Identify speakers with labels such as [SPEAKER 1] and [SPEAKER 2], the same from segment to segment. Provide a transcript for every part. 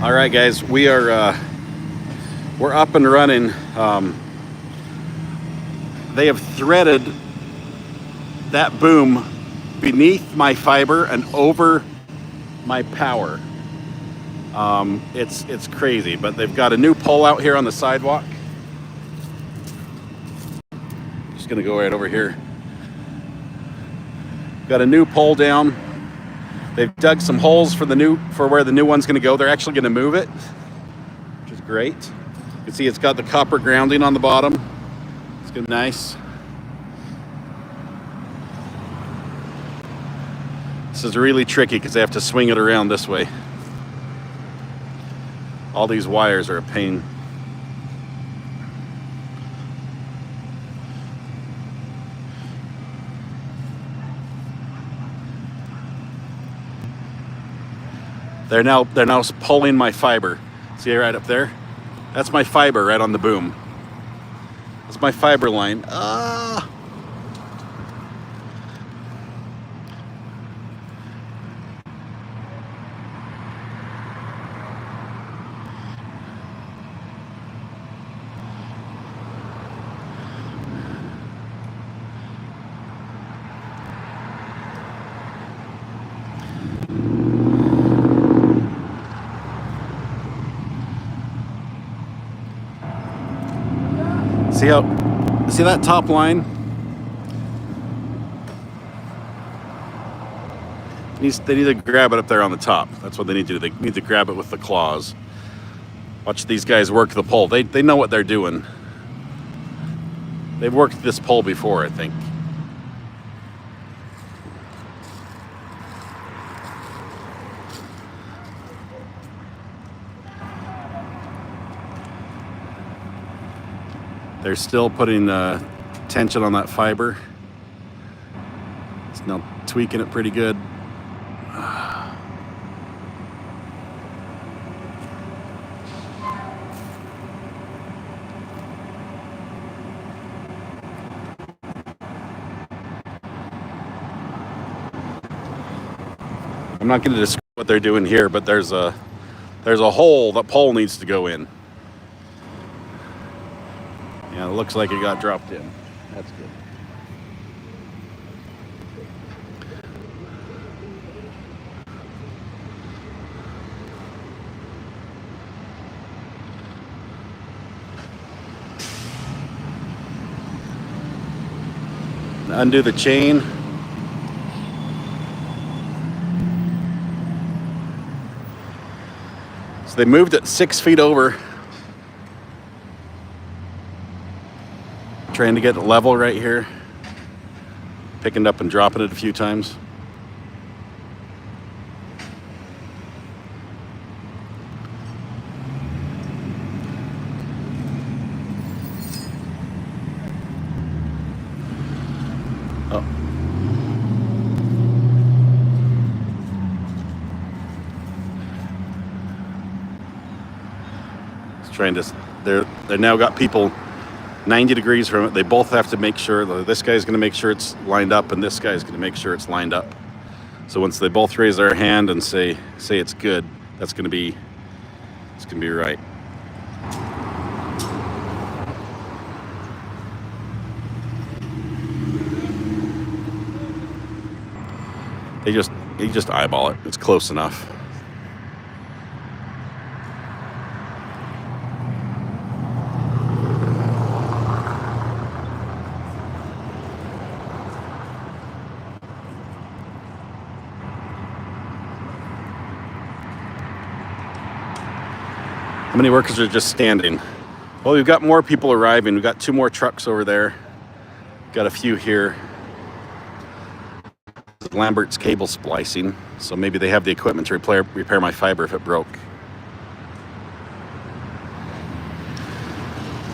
[SPEAKER 1] All right, guys, we're up and running. They have threaded that boom beneath my fiber and over my power. It's crazy, but they've got a new pole out here on the sidewalk. Just gonna go right over here. Got a new pole down. They've dug some holes for where the new one's gonna go. They're actually gonna move it, which is great. You can see it's got the copper grounding on the bottom. It's good, nice. This is really tricky because they have to swing it around this way. All these wires are a pain. They're now pulling my fiber. See right up there? That's my fiber right on the boom. That's my fiber line. See that top line? They need to grab it up there on the top. That's what they need to do. They need to grab it with the claws. Watch these guys work the pole. They know what they're doing. They've worked this pole before, I think. They're still putting tension on that fiber. It's now tweaking it pretty good. I'm not going to describe what they're doing here, but there's a hole that pole needs to go in. Yeah, it looks like it got dropped in. That's good. Undo the chain. So they moved it 6 feet over. Trying to get it level right here. Picking it up and dropping it a few times. Oh. It's trying to. They now got people 90 degrees from it. They both have to make sure. This guy's going to make sure it's lined up, and this guy's going to make sure it's lined up. So once they both raise their hand and say it's good, it's going to be right. You just eyeball it. It's close enough. How many workers are just standing? Well, we've got more people arriving. We've got 2 more trucks over there. Got a few here. Lambert's cable splicing, so maybe they have the equipment to repair my fiber if it broke.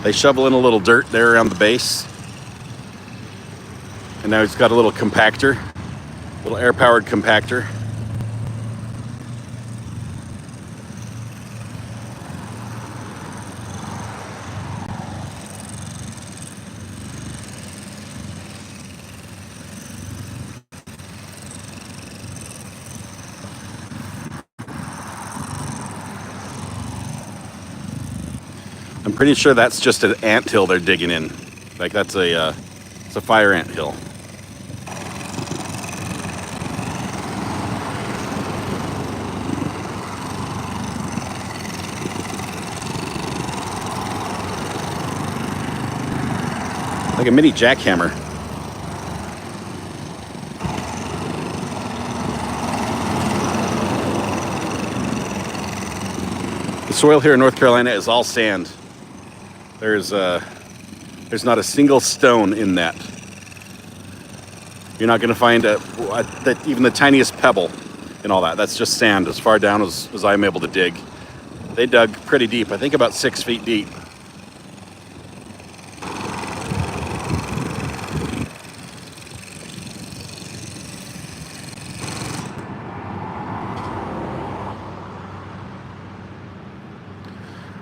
[SPEAKER 1] They shovel in a little dirt there around the base. And now it's got a little compactor, little air-powered compactor. I'm pretty sure that's just an anthill they're digging in. Like that's it's a fire anthill. Like a mini jackhammer. The soil here in North Carolina is all sand. There's not a single stone in that. You're not going to find even the tiniest pebble in all that. That's just sand as far down as I'm able to dig. They dug pretty deep, I think about 6 feet deep.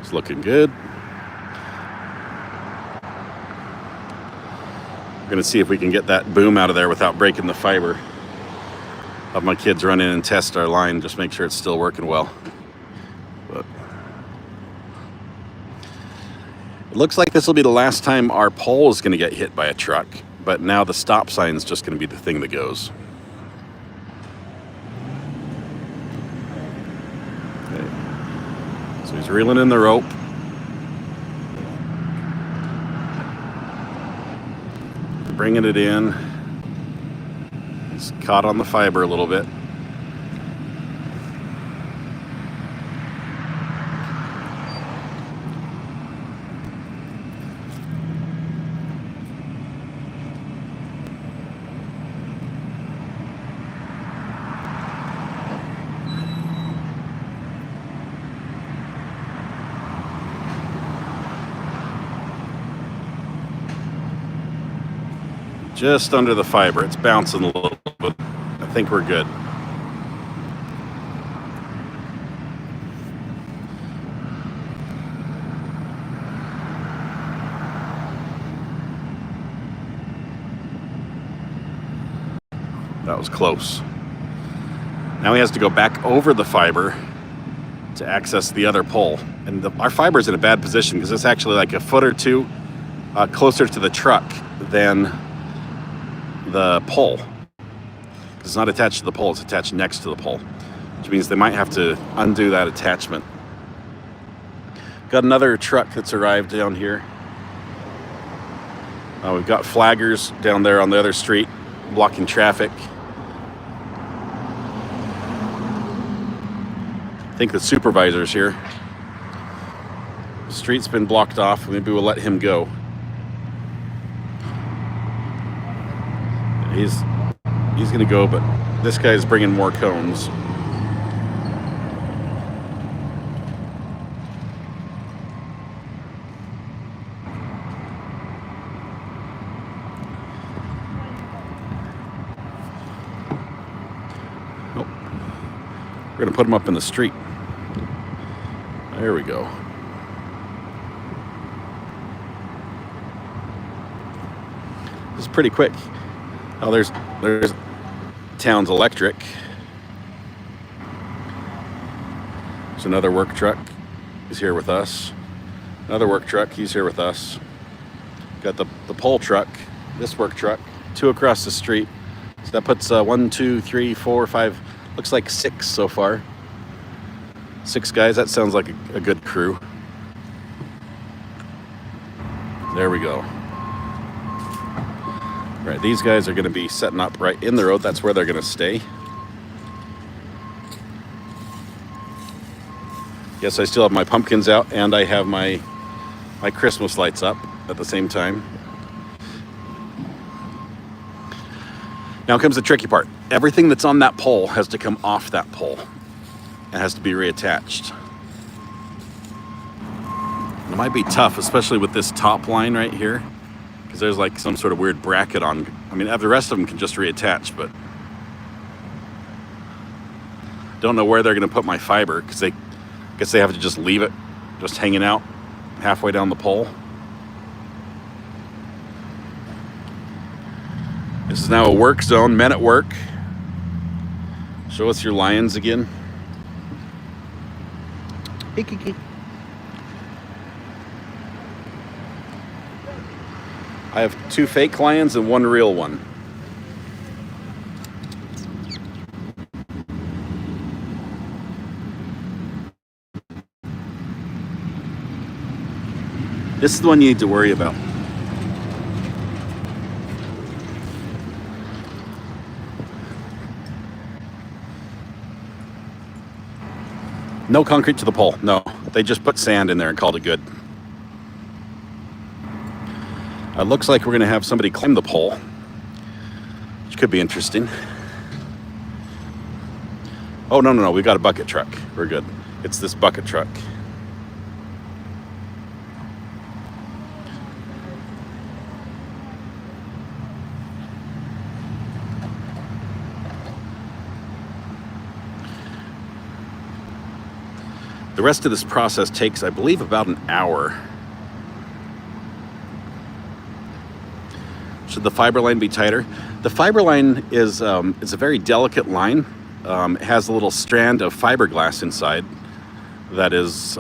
[SPEAKER 1] It's looking good. We're gonna see if we can get that boom out of there without breaking the fiber. Have my kids run in and test our line, just make sure it's still working well. But it looks like this will be the last time our pole is gonna get hit by a truck, but now the stop sign is just gonna be the thing that goes. Okay. So he's reeling in the rope. Bringing it in. It's caught on the fiber a little bit. Just under the fiber. It's bouncing a little bit. I think we're good. That was close. Now he has to go back over the fiber to access the other pole. And our fiber is in a bad position because it's actually like a foot or two closer to the truck than the pole. It's not attached to the pole, it's attached next to the pole, which means they might have to undo that attachment. Got another truck that's arrived down here. We've got flaggers down there on the other street blocking traffic. I think the supervisor's here. The street's been blocked off. Maybe we'll let him go. He's gonna go, but this guy's bringing more cones. Nope. We're gonna put him up in the street. There we go. This is pretty quick. Oh, there's Town's Electric. There's another work truck. He's here with us. Another work truck. He's here with us. Got the pole truck. This work truck. 2 across the street. So that puts 1, 2, 3, 4, 5. Looks like 6 so far. 6 guys. That sounds like a good crew. There we go. Right, these guys are going to be setting up right in the road. That's where they're going to stay. Yes, I still have my pumpkins out, and I have my Christmas lights up at the same time. Now comes the tricky part. Everything that's on that pole has to come off that pole. It has to be reattached. It might be tough, especially with this top line right here. Because there's like some sort of weird bracket on. I mean, the rest of them can just reattach, but don't know where they're going to put my fiber because I guess they have to just leave it just hanging out halfway down the pole. This is now a work zone. Men at work. Show us your lions again. Hey, Kiki. I have 2 fake lions and 1 real one. This is the one you need to worry about. No concrete to the pole. No, they just put sand in there and called it good. It looks like we're going to have somebody climb the pole, which could be interesting. Oh, no, we got a bucket truck. We're good. It's this bucket truck. The rest of this process takes, I believe, about an hour. Should the fiber line be tighter? The fiber line is it's a very delicate line. It has a little strand of fiberglass inside that is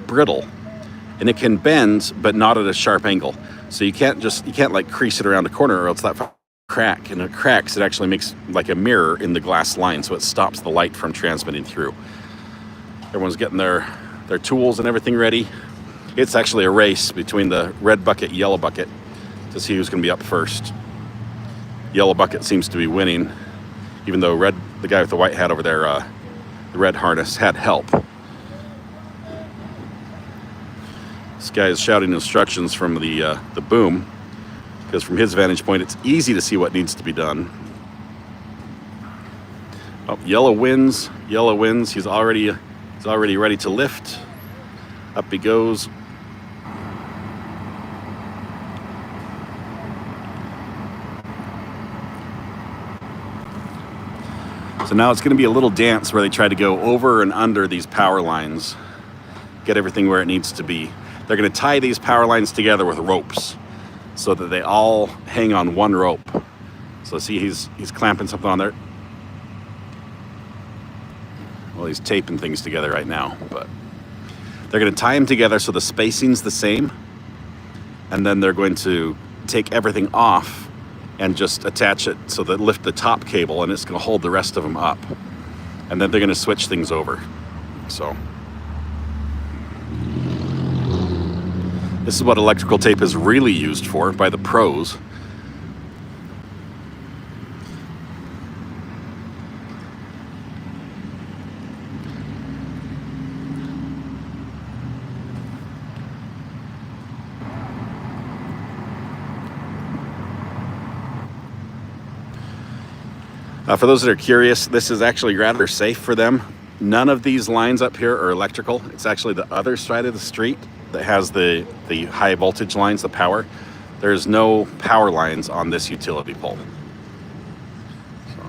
[SPEAKER 1] brittle, and it can bend, but not at a sharp angle. So you can't like crease it around a corner, or else that crack. And it cracks. It actually makes like a mirror in the glass line, so it stops the light from transmitting through. Everyone's getting their tools and everything ready. It's actually a race between the red bucket and yellow bucket to see who's going to be up first. Yellow bucket seems to be winning, even though the guy with the white hat over there, the red harness, had help. This guy is shouting instructions from the boom, because from his vantage point, it's easy to see what needs to be done. Oh, yellow wins. Yellow wins. He's already ready to lift. Up he goes. So now it's going to be a little dance where they try to go over and under these power lines, get everything where it needs to be. They're going to tie these power lines together with ropes so that they all hang on one rope. So see, he's clamping something on there. Well, he's taping things together right now, but they're going to tie them together so the spacing's the same, and then they're going to take everything off and just attach it so that lift the top cable, and it's going to hold the rest of them up. And then they're going to switch things over. So this is what electrical tape is really used for by the pros. For those that are curious, this is actually rather safe for them. None of these lines up here are electrical. It's actually the other side of the street that has the high voltage lines, the power. There's no power lines on this utility pole. So.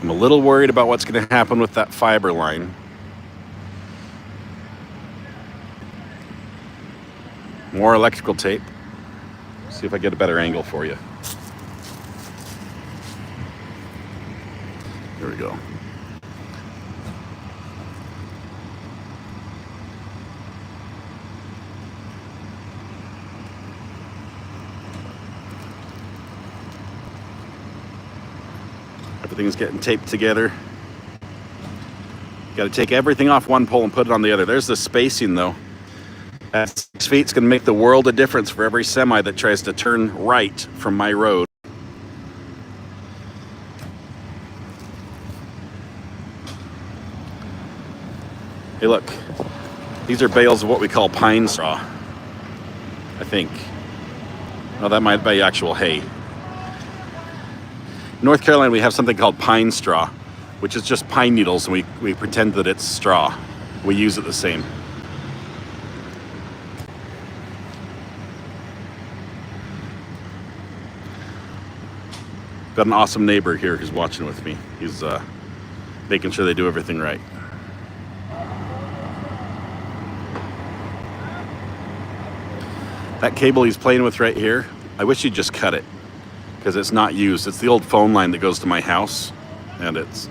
[SPEAKER 1] I'm a little worried about what's going to happen with that fiber line. More electrical tape. See if I get a better angle for you. There we go. Everything's getting taped together. Got to take everything off one pole and put it on the other. There's the spacing though. At 6 feet, it's going to make the world of difference for every semi that tries to turn right from my road. Hey, look. These are bales of what we call pine straw, I think. Oh, that might be actual hay. In North Carolina, we have something called pine straw, which is just pine needles, and we pretend that it's straw. We use it the same. Got an awesome neighbor here who's watching with me. He's making sure they do everything right. That cable he's playing with right here, I wish you'd just cut it. because it's not used. It's the old phone line that goes to my house, and it's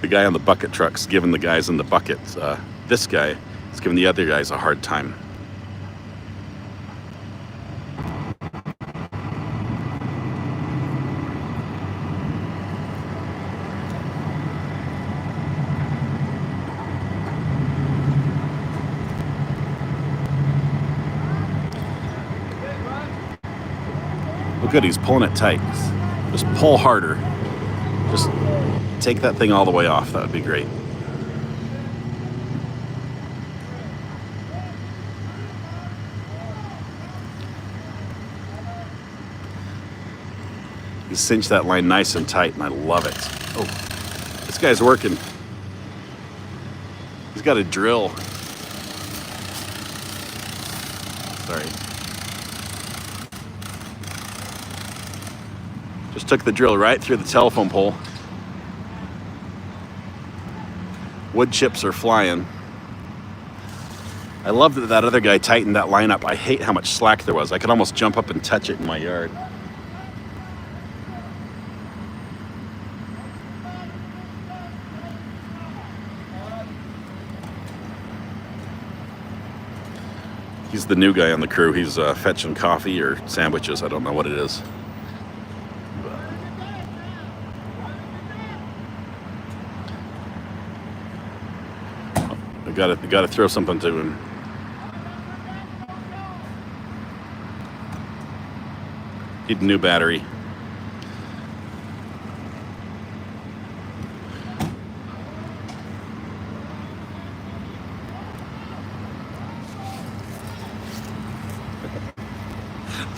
[SPEAKER 1] the guy on the bucket truck's giving the guys in the buckets. This guy is giving the other guys a hard time. Oh, good, he's pulling it tight. Just pull harder. Just take that thing all the way off. That would be great. You cinch that line nice and tight, and I love it. Oh, this guy's working. He's got a drill. Sorry. Just took the drill right through the telephone pole. Wood chips are flying. I love that other guy tightened that line up. I hate how much slack there was. I could almost jump up and touch it in my yard. He's the new guy on the crew. He's fetching coffee or sandwiches. I don't know what it is. You gotta throw something to him. Need a new battery.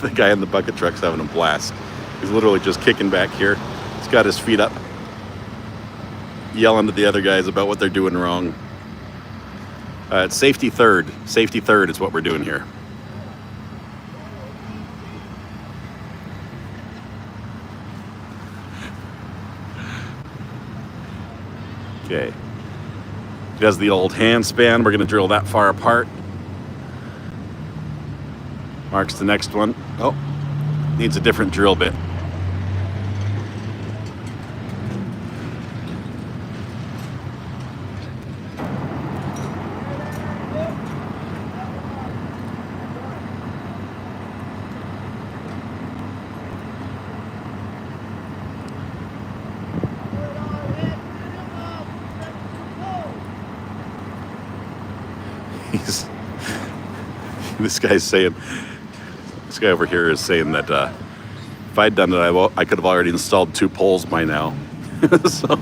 [SPEAKER 1] The guy in the bucket truck's having a blast. He's literally just kicking back here. He's got his feet up, yelling at the other guys about what they're doing wrong. It's safety third. Safety third is what we're doing here. Okay. He does the old hand span. We're going to drill that far apart. Marks the next one. Oh, needs a different drill bit. This guy over here is saying that if I'd done it, I could have already installed 2 poles by now. So.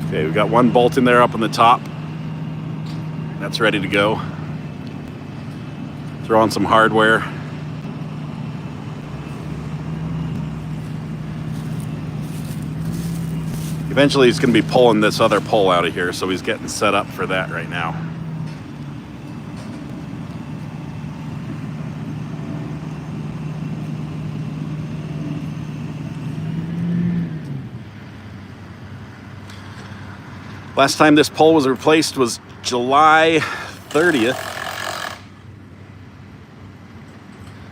[SPEAKER 1] Okay, we've got 1 bolt in there up on the top. That's ready to go. Throw on some hardware. Eventually he's going to be pulling this other pole out of here, so he's getting set up for that right now. Last time this pole was replaced was July 30th.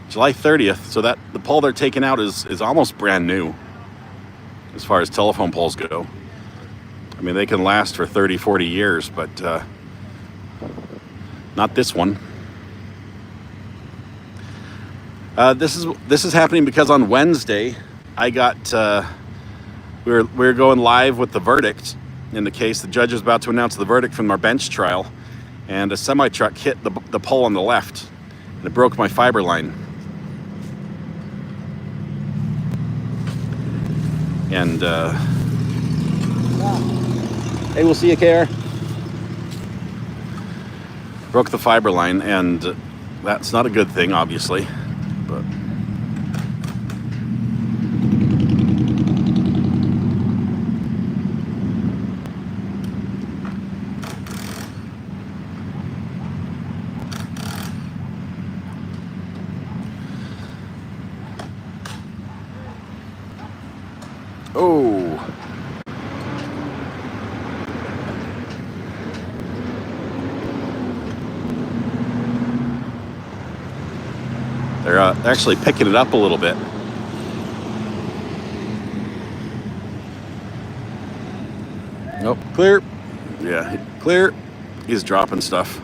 [SPEAKER 1] July 30th, so that the pole they're taking out is almost brand new as far as telephone poles go. I mean, they can last for 30, 40 years, but not this one. This is happening because on Wednesday, I got we were going live with the verdict in the case. The judge was about to announce the verdict from our bench trial, and a semi truck hit the pole on the left, and it broke my fiber line. And hey, we'll see you, KR. Broke the fiber line, and that's not a good thing, obviously. But Oh. They're actually picking it up a little bit. Nope, clear. Yeah, clear. He's dropping stuff.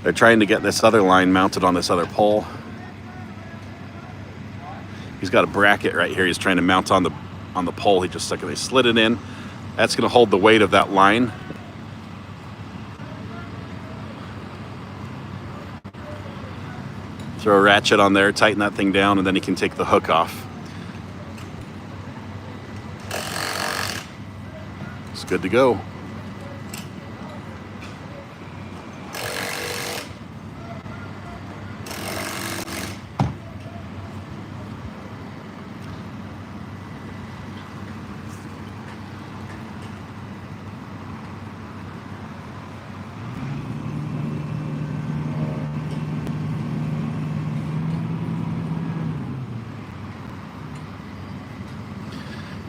[SPEAKER 1] They're trying to get this other line mounted on this other pole. He's got a bracket right here. He's trying to mount on the pole. He just stuck it. They slid it in. That's going to hold the weight of that line. Throw a ratchet on there, tighten that thing down, and then he can take the hook off. It's good to go.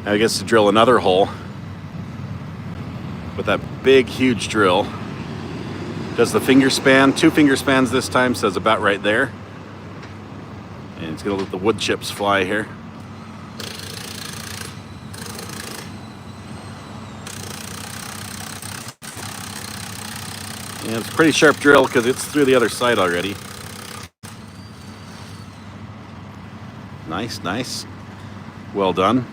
[SPEAKER 1] Now he gets to drill another hole with that big, huge drill. Does the finger span, 2 finger spans this time, says about right there. And it's gonna let the wood chips fly here. And it's a pretty sharp drill because it's through the other side already. Nice, nice. Well done.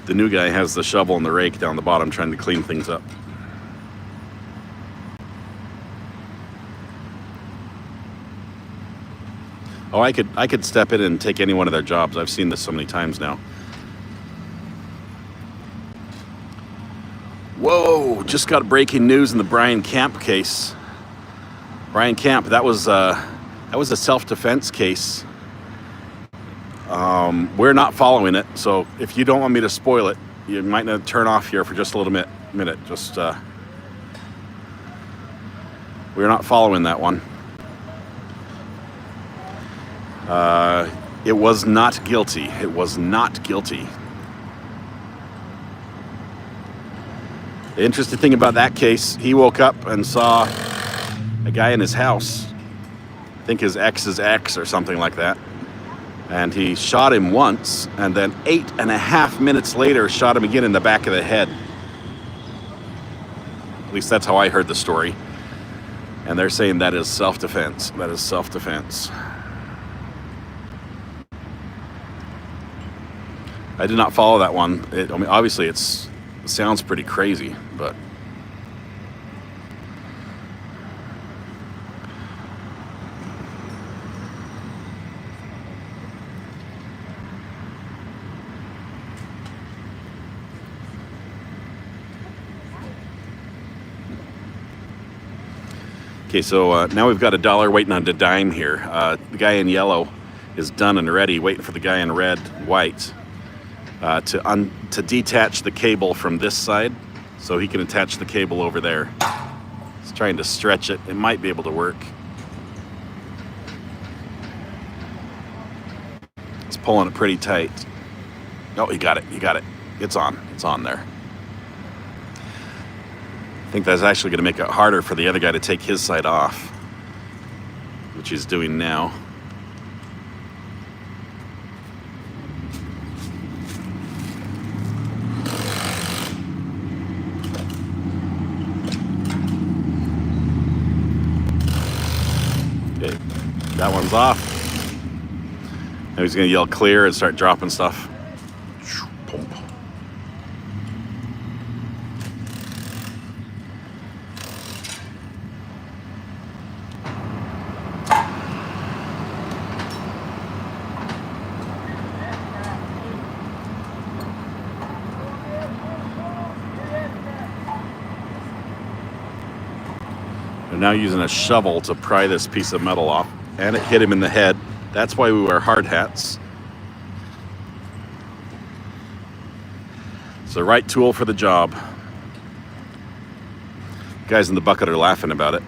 [SPEAKER 1] The new guy has the shovel and the rake down the bottom trying to clean things up. Oh, I could step in and take any one of their jobs. I've seen this so many times now. Whoa, just got breaking news in the Brian Camp case. Brian Camp, that was a self-defense case. We're not following it, so if you don't want me to spoil it, you might not turn off here for just a little minute. Just we're not following that one. It was not guilty. It was not guilty. The interesting thing about that case, he woke up and saw a guy in his house. I think his ex's ex or something like that. And he shot him once, and then 8.5 minutes later, shot him again in the back of the head. At least that's how I heard the story. And they're saying that is self-defense. That is self-defense. I did not follow that one. I mean, obviously it sounds pretty crazy, but okay, so now we've got $1 waiting on the dime here. The guy in yellow is done and ready, waiting for the guy in red, white, to detach the cable from this side so he can attach the cable over there. He's trying to stretch it. It might be able to work. He's pulling it pretty tight. Oh, he got it. He got it. It's on. It's on there. I think that's actually going to make it harder for the other guy to take his side off, which he's doing now. Okay, that one's off. Now he's going to yell clear and start dropping stuff. They're now using a shovel to pry this piece of metal off, and it hit him in the head. That's why we wear hard hats. It's the right tool for the job. Guys in the bucket are laughing about it.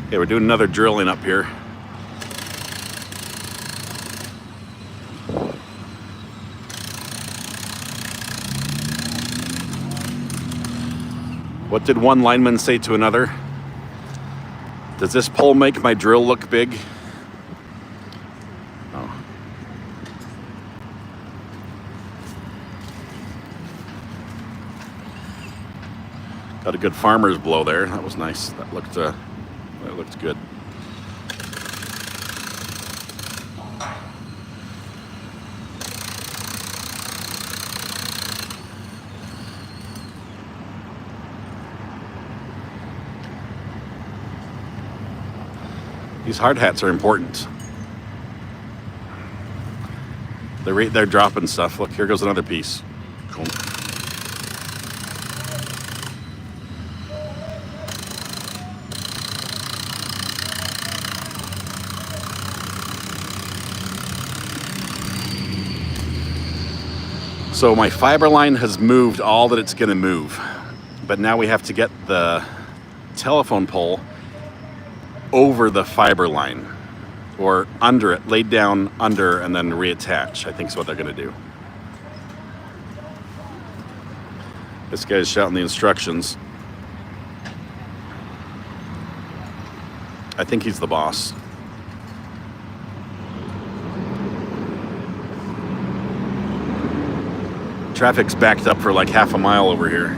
[SPEAKER 1] Okay, we're doing another drilling up here. What did one lineman say to another? Does this pole make my drill look big? Oh. Got a good farmer's blow there. That was nice. That looked good. These hard hats are important. They're dropping stuff. Look, here goes another piece. Cool. So my fiber line has moved all that it's going to move, but now we have to get the telephone pole over the fiber line, or under it, laid down under, and then reattach. I think is what they're going to do. This guy's shouting the instructions. I think he's the boss. Traffic's backed up for like half a mile over here.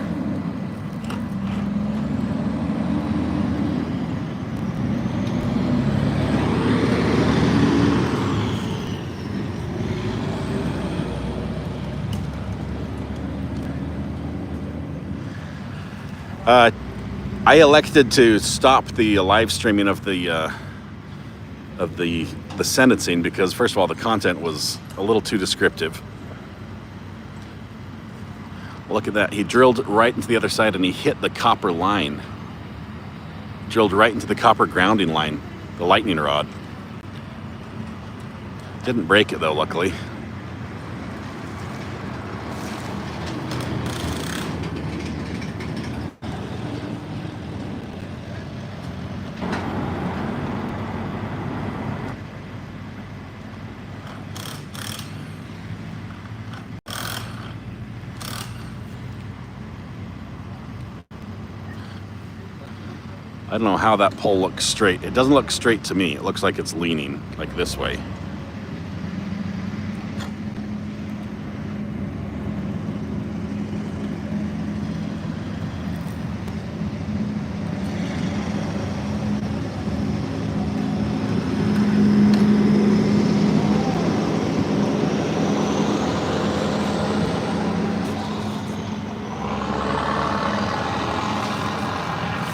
[SPEAKER 1] I elected to stop the live streaming of the sentencing because, first of all, the content was a little too descriptive. Look at that. He drilled right into the other side and he hit the copper line. Drilled right into the copper grounding line, the lightning rod. Didn't break it though, luckily. I don't know how that pole looks straight. It doesn't look straight to me. It looks like it's leaning, like this way.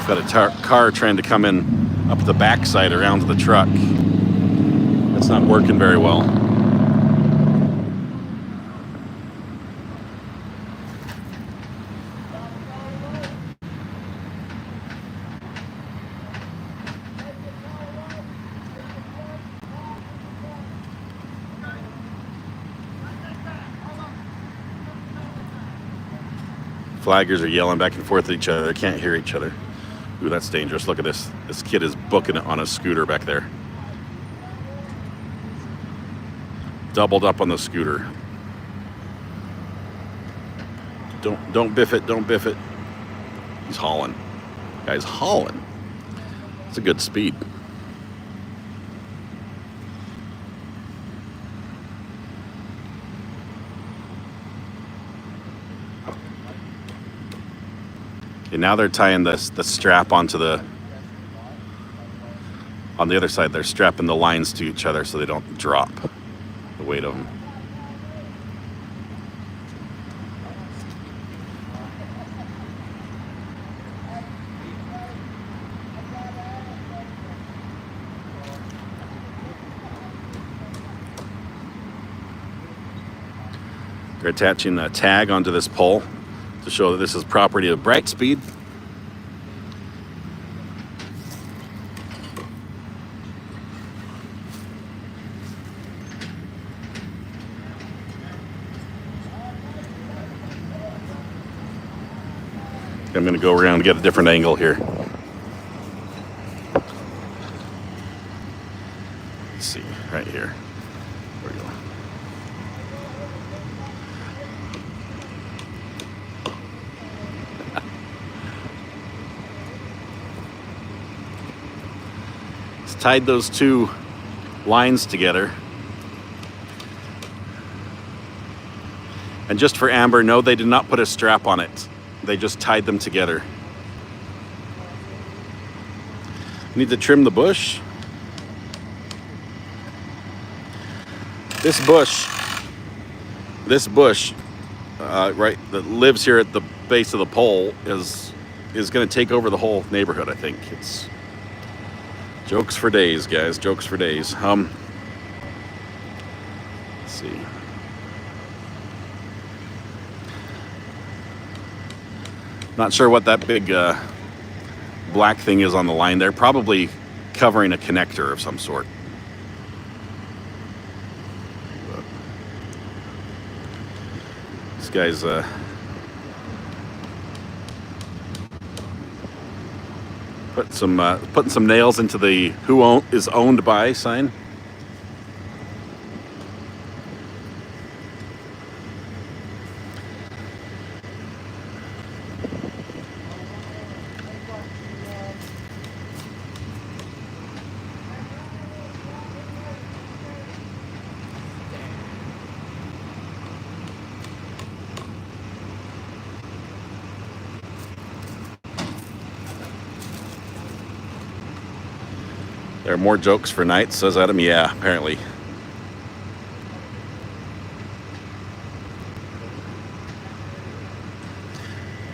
[SPEAKER 1] Got a car trying to come in up the backside around the truck. That's not working very well. Flaggers are yelling back and forth at each other. They can't hear each other. Ooh, that's dangerous. Look at this. This kid is booking it on a scooter back there. Doubled up on the scooter. Don't biff it. Don't biff it. He's hauling. Guy's hauling. It's a good speed. Okay, now they're tying the strap onto on the other side. They're strapping the lines to each other so they don't drop the weight of them. They're attaching a tag onto this pole to show that this is property of Brightspeed. I'm going to go around and get a different angle here. Let's see, right here. There we go. Let's tied those two lines together. And just for Amber, no, they did not put a strap on it. They just tied them together. Need to trim the bush. This bush, right, that lives here at the base of the pole is going to take over the whole neighborhood. I think it's jokes for days, guys. Jokes for days. Let's see. Not sure what that big black thing is on the line there. Probably covering a connector of some sort. This guy's putting some nails into the "Who is owned by" sign. There are more jokes for nights, says Adam. Yeah, apparently.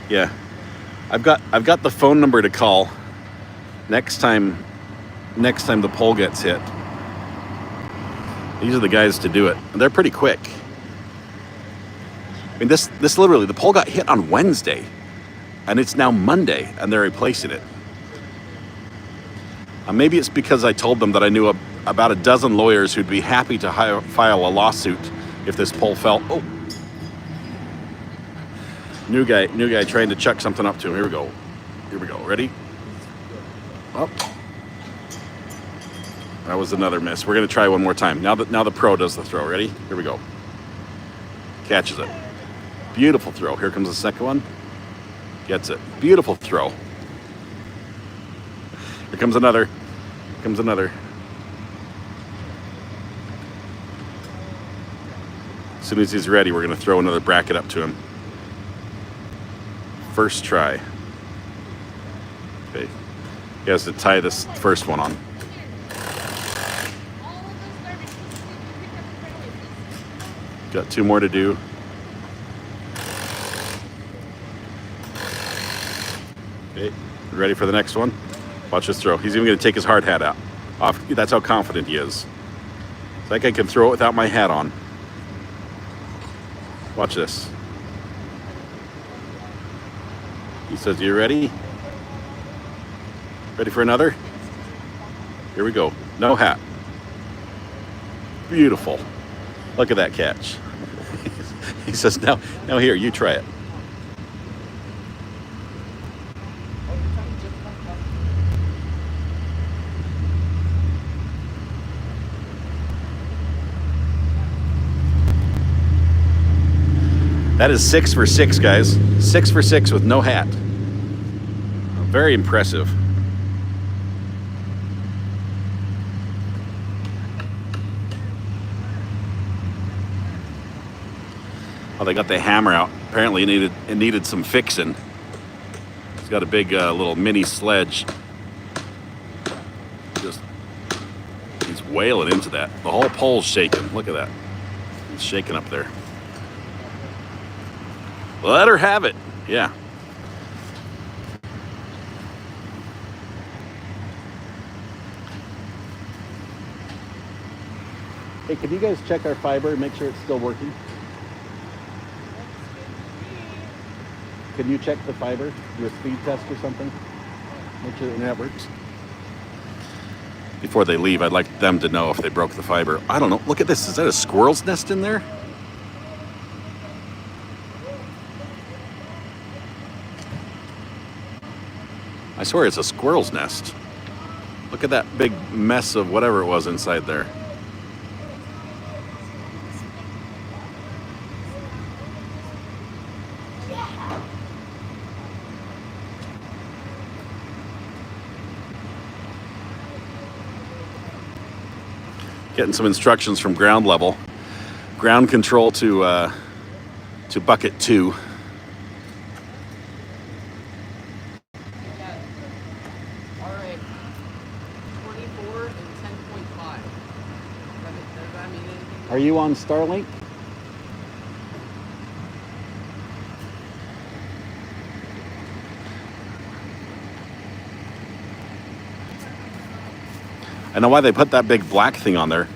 [SPEAKER 1] Yeah, I've got the phone number to call next time the pole gets hit. These are the guys to do it. They're pretty quick. I mean, this literally, the pole got hit on Wednesday, and it's now Monday, and they're replacing it. Maybe it's because I told them that I knew about a dozen lawyers who'd be happy to file a lawsuit if this pole fell. Oh, new guy trying to chuck something up to him. Here we go. Ready? Up. That was another miss. We're gonna try one more time. Now the pro does the throw. Ready? Here we go. Catches it. Beautiful throw. Here comes the second one. Gets it. Beautiful throw. Here comes another. Comes another. As soon as he's ready, we're going to throw another bracket up to him. First try. Okay. He has to tie this first one on. Got two more to do. Okay. Ready for the next one? Watch this throw. He's even going to take his hard hat out. Off. That's how confident he is. It's like I can throw it without my hat on. Watch this. He says, "You ready? Ready for another?" Here we go. No hat. Beautiful. Look at that catch. He says, now here, you try it. That is 6 for 6, guys. 6 for 6 with no hat. Very impressive. Oh, they got the hammer out. Apparently it needed some fixing. It's got a big little mini sledge. He's wailing into that. The whole pole's shaking. Look at that. It's shaking up there. Let her have it. Yeah. Hey, can you guys check our fiber and make sure it's still working? Can you check the fiber? Do a speed test or something? Make sure the internet works. Before they leave, I'd like them to know if they broke the fiber. I don't know. Look at this. Is that a squirrel's nest in there? I swear it's a squirrel's nest. Look at that big mess of whatever it was inside there. Getting some instructions from ground level. Ground control to bucket 2.
[SPEAKER 2] Alright. 24 and 10.5. Does that mean anything?
[SPEAKER 1] Are you on Starlink? I know why they put that big black thing on there.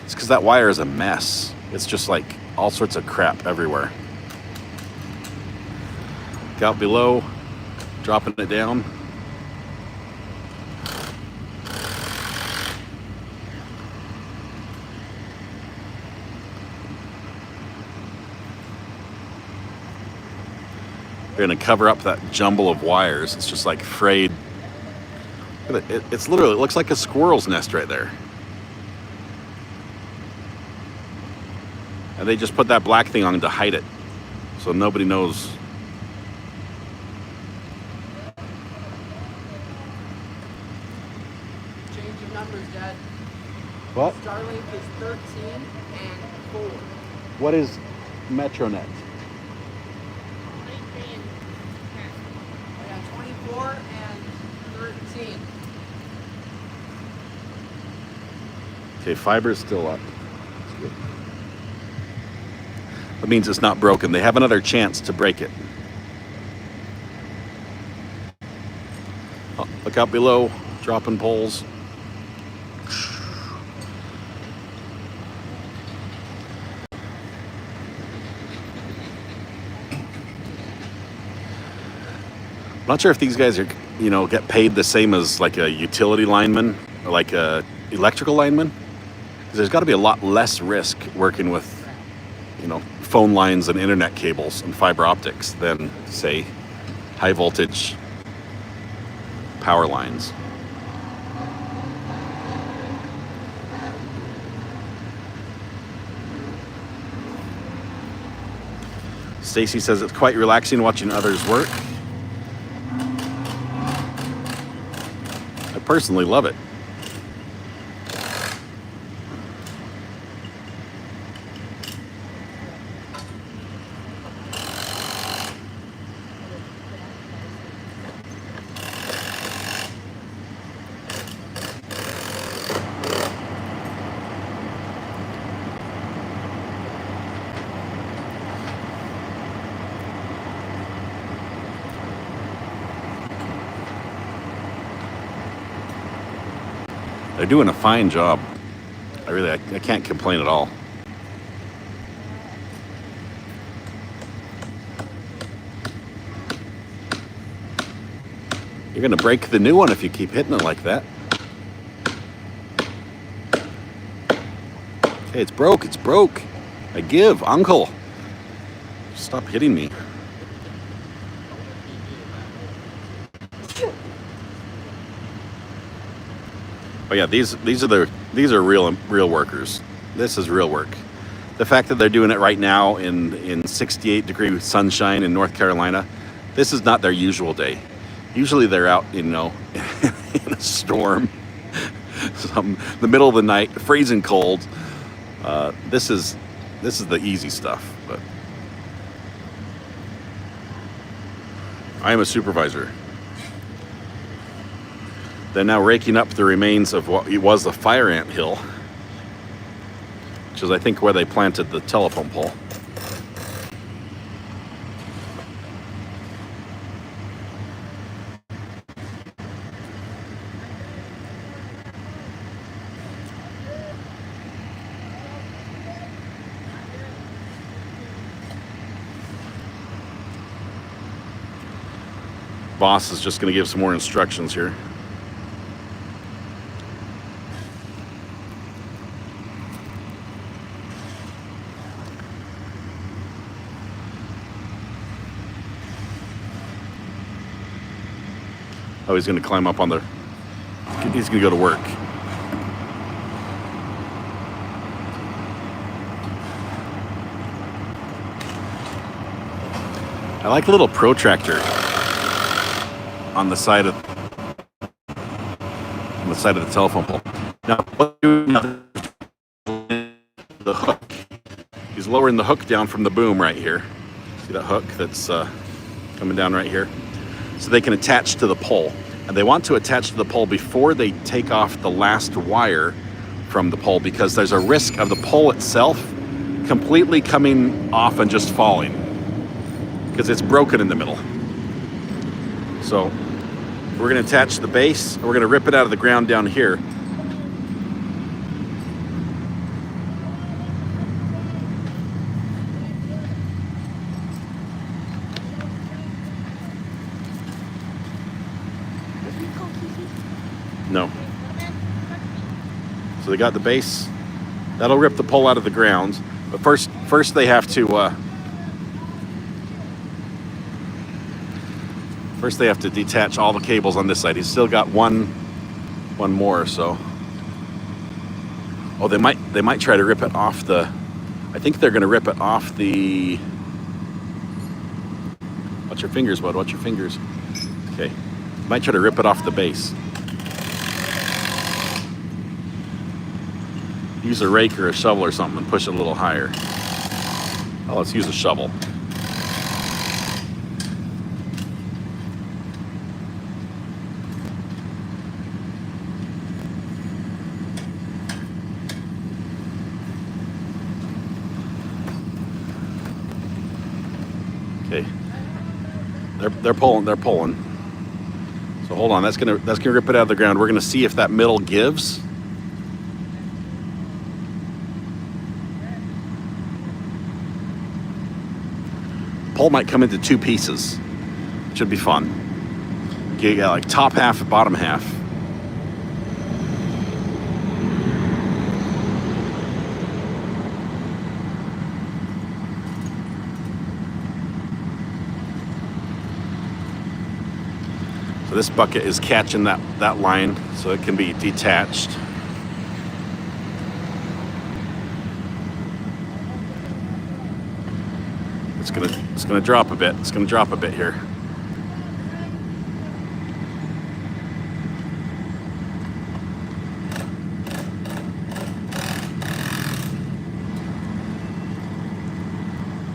[SPEAKER 1] It's because that wire is a mess. It's just like all sorts of crap everywhere. Look out below, dropping it down. They're gonna cover up that jumble of wires. It's just like frayed. It's literally, it looks like a squirrel's nest right there. And they just put that black thing on to hide it, so nobody knows.
[SPEAKER 2] Change of numbers, Dad.
[SPEAKER 1] What?
[SPEAKER 2] Starlink is 13 and 4.
[SPEAKER 1] What is Metronet?
[SPEAKER 2] I got 24 and 13.
[SPEAKER 1] Okay, fiber's still up. That's good. That means it's not broken. They have another chance to break it. Oh, look out below, dropping poles. I'm not sure if these guys are, get paid the same as like a utility lineman or like a electrical lineman. Because there's got to be a lot less risk working with, phone lines and internet cables and fiber optics than, say, high voltage power lines. Stacy says it's quite relaxing watching others work. I personally love it. They're doing a fine job. I can't complain at all. You're gonna break the new one if you keep hitting it like that. Okay, it's broke, it's broke. I give, uncle. Stop hitting me. Oh yeah, these are real workers. This is real work. The fact that they're doing it right now in 68-degree sunshine in North Carolina, this is not their usual day. Usually they're out, in a storm, the middle of the night, freezing cold. This is the easy stuff. But I am a supervisor. They're now raking up the remains of what was the fire ant hill, which is, I think, where they planted the telephone pole. boss is just going to give some more instructions here. Oh, he's going to climb up on the... He's going to go to work. I like a little protractor on the side of the telephone pole. Now, the hook. He's lowering the hook down from the boom right here. See that hook that's coming down right here? So they can attach to the pole. And they want to attach to the pole before they take off the last wire from the pole, because there's a risk of the pole itself completely coming off and just falling, because it's broken in the middle. So we're going to attach the base, and we're going to rip it out of the ground down here. No. So they got the base. That'll rip the pole out of the ground. But first they have to detach all the cables on this side. He's still got one more, so. Oh, they might try to rip it off the. I think they're going to rip it off the. Watch your fingers, bud. Watch your fingers. Okay. Might try to rip it off the base. Use a rake or a shovel or something and push it a little higher. Oh, let's use a shovel. Okay. They're pulling. So hold on, that's gonna rip it out of the ground. We're gonna see if that middle gives. Pole might come into two pieces. Should be fun. You got like top half and bottom half. So this bucket is catching that line, so it can be detached. It's gonna drop a bit. It's gonna drop a bit here.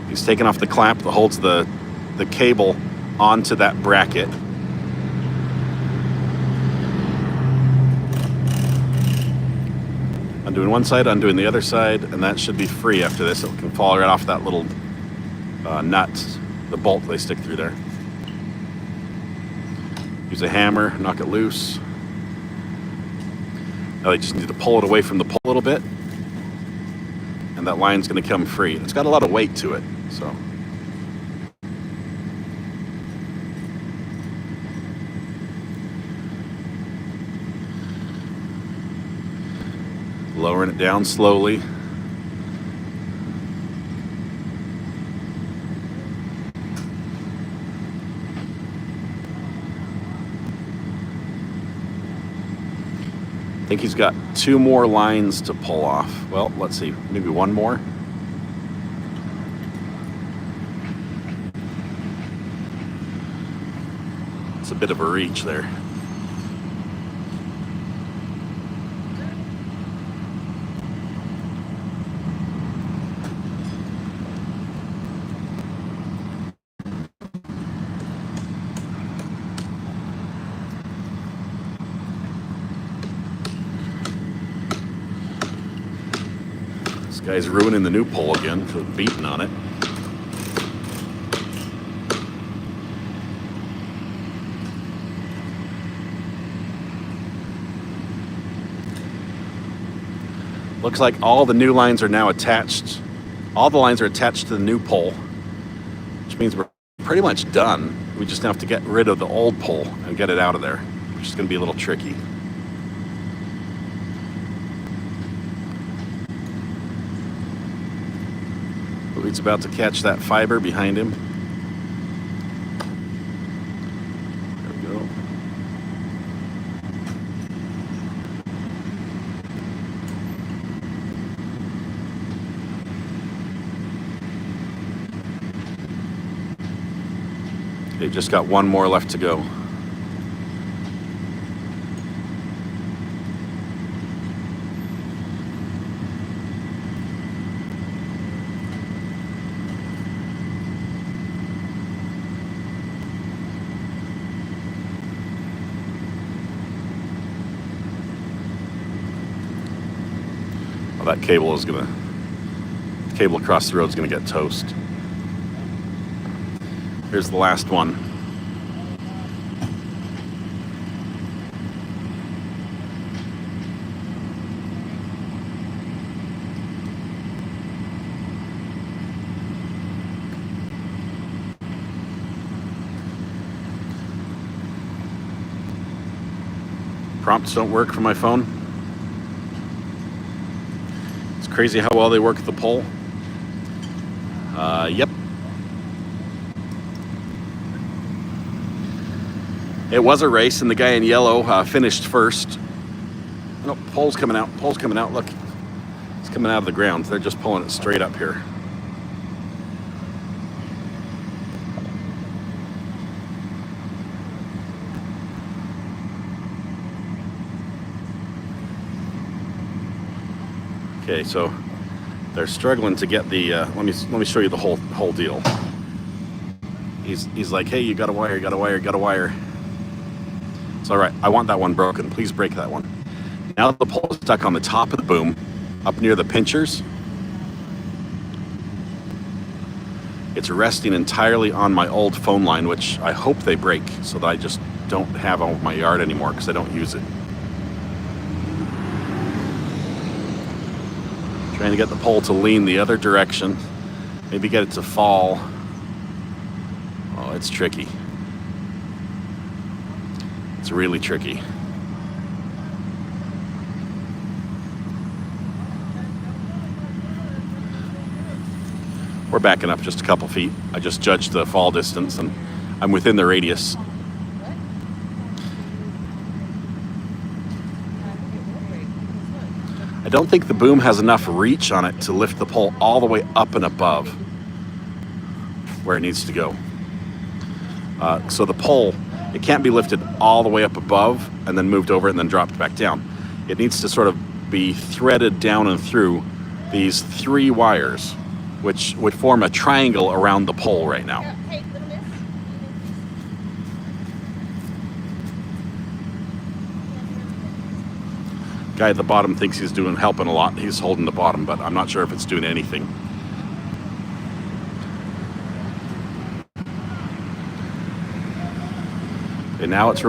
[SPEAKER 1] He's taking off the clamp that holds the cable onto that bracket. Undoing one side, undoing the other side, and that should be free after this. It can fall right off that little nut, the bolt they stick through there. Use a hammer, knock it loose. Now they just need to pull it away from the pole a little bit, and that line's going to come free. It's got a lot of weight to it, so. Lowering it down slowly. I think he's got two more lines to pull off. Well, let's see, maybe one more. It's a bit of a reach there. This guy's ruining the new pole again for beating on it. Looks like all the new lines are now attached. All the lines are attached to the new pole, which means we're pretty much done. We just have to get rid of the old pole and get it out of there, which is going to be a little tricky. He's about to catch that fiber behind him. There we go. They've just got one more left to go. Well, that cable is gonna, cable across the road is gonna get toast. Here's the last one. Prompts don't work for my phone. It's crazy how well they work at the pole. Yep. It was a race, and the guy in yellow finished first. Nope, pole's coming out. Pole's coming out. Look, it's coming out of the ground. They're just pulling it straight up here. Okay, so they're struggling to get the. Let me show you the whole deal. He's like, hey, you got a wire, you got a wire, you got a wire. It's all right. I want that one broken. Please break that one. Now the pole is stuck on the top of the boom, up near the pinchers. It's resting entirely on my old phone line, which I hope they break so that I just don't have on my yard anymore because I don't use it. Trying to get the pole to lean the other direction. Maybe get it to fall. Oh, it's tricky. It's really tricky. We're backing up just a couple feet. I just judged the fall distance and I'm within the radius. I don't think the boom has enough reach on it to lift the pole all the way up and above where it needs to go. So the pole, it can't be lifted all the way up above and then moved over and then dropped back down. It needs to sort of be threaded down and through these 3 wires, which would form a triangle around the pole right now.
[SPEAKER 3] Hey, little miss.
[SPEAKER 1] Guy at the bottom thinks he's helping a lot. He's holding the bottom, but I'm not sure if it's doing anything. And now it's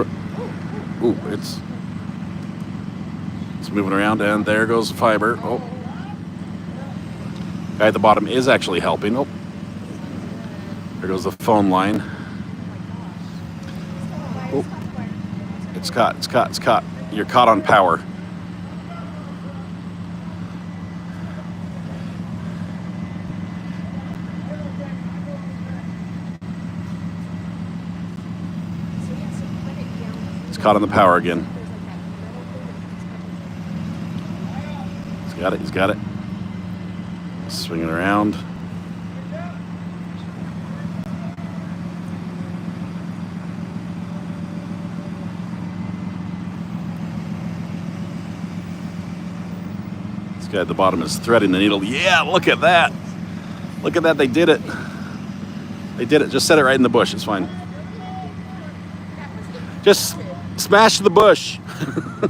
[SPEAKER 1] moving around, and there goes the fiber. Oh, guy at the bottom is actually helping. Oh, there goes the phone line. Oh, it's caught. You're caught on power. Caught on the power again. He's got it. Swinging around. This guy at the bottom is threading the needle. Yeah, look at that. Look at that, they did it. They did it. Just set it right in the bush, it's fine. Just smash the bush.
[SPEAKER 3] Scott,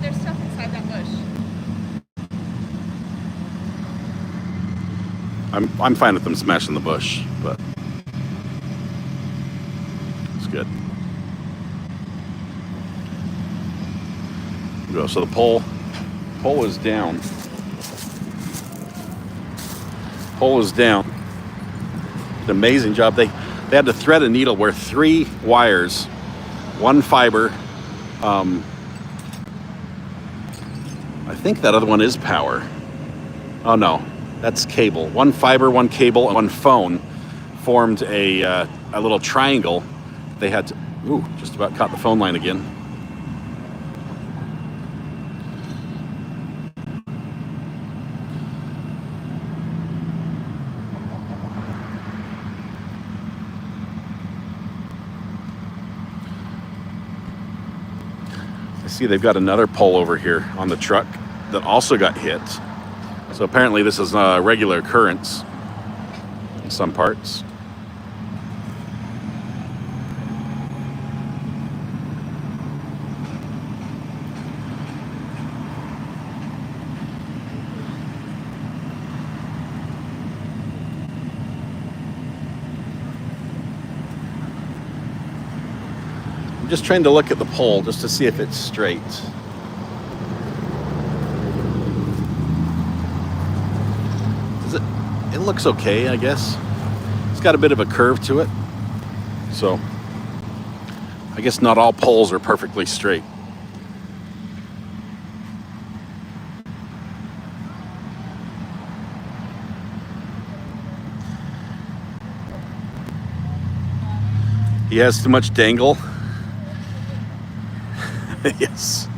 [SPEAKER 3] there's stuff inside that bush.
[SPEAKER 1] I'm fine with them smashing the bush, but it's good. Go. So the pole is down. Pole is down. An amazing job. They had to thread a needle where 3 wires, 1 fiber. I think that other one is power. Oh no, that's cable. 1 fiber, 1 cable, and 1 phone formed a little triangle. They had to, ooh, just about caught the phone line again. I see they've got another pole over here on the truck that also got hit. So apparently this is a regular occurrence in some parts. I'm just trying to look at the pole just to see if it's straight. It looks okay, I guess. It's got a bit of a curve to it. So I guess not all poles are perfectly straight. He has too much dangle. Yes.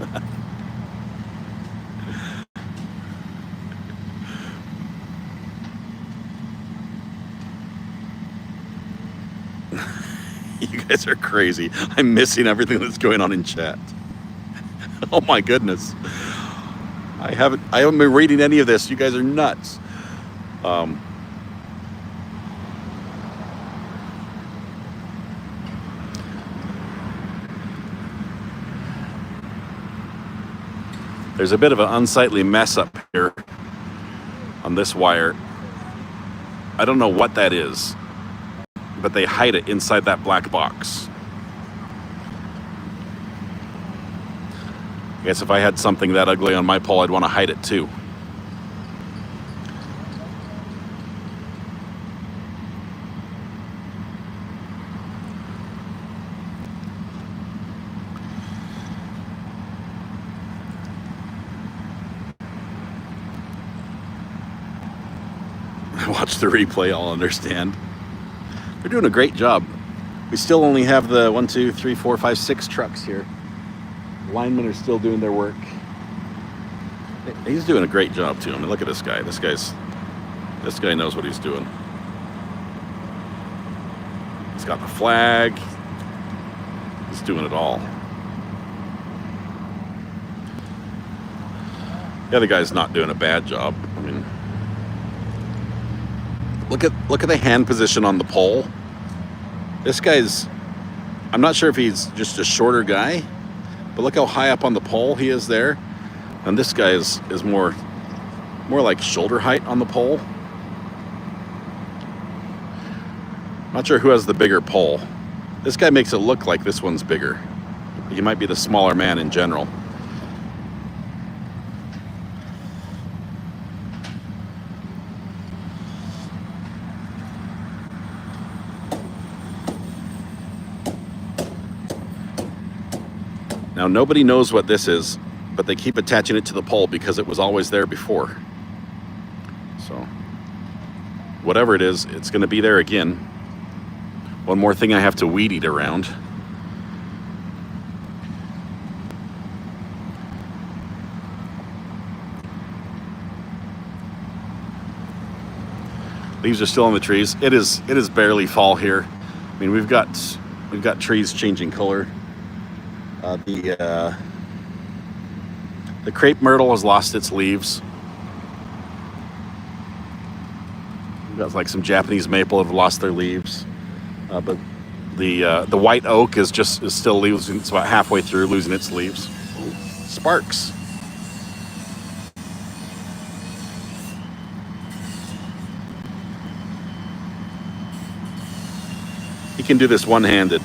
[SPEAKER 1] You guys are crazy. I'm missing everything that's going on in chat. Oh my goodness. I haven't been reading any of this. You guys are nuts. There's a bit of an unsightly mess up here on this wire. I don't know what that is, but they hide it inside that black box. I guess if I had something that ugly on my pole, I'd want to hide it too. Watch the replay, I'll understand. They're doing a great job. We still only have the 1, 2, 3, 4, 5, 6 trucks here. The linemen are still doing their work. He's doing a great job too. I mean, look at this guy. This guy knows what he's doing. He's got the flag. He's doing it all. The other guy's not doing a bad job. I mean, look at the hand position on the pole. This guy's, I'm not sure if he's just a shorter guy, but look how high up on the pole he is there. And this guy is more like shoulder height on the pole. Not sure who has the bigger pole. This guy makes it look like this one's bigger. He might be the smaller man in general. Now, nobody knows what this is, but they keep attaching it to the pole because it was always there before. So, whatever it is, it's going to be there again. One more thing I have to weed eat around. Leaves are still in the trees. It is barely fall here. I mean, we've got trees changing color. The crepe myrtle has lost its leaves. We've got like some Japanese maple have lost their leaves, but the white oak is still losing. It's about halfway through losing its leaves. Ooh, sparks. He can do this one-handed.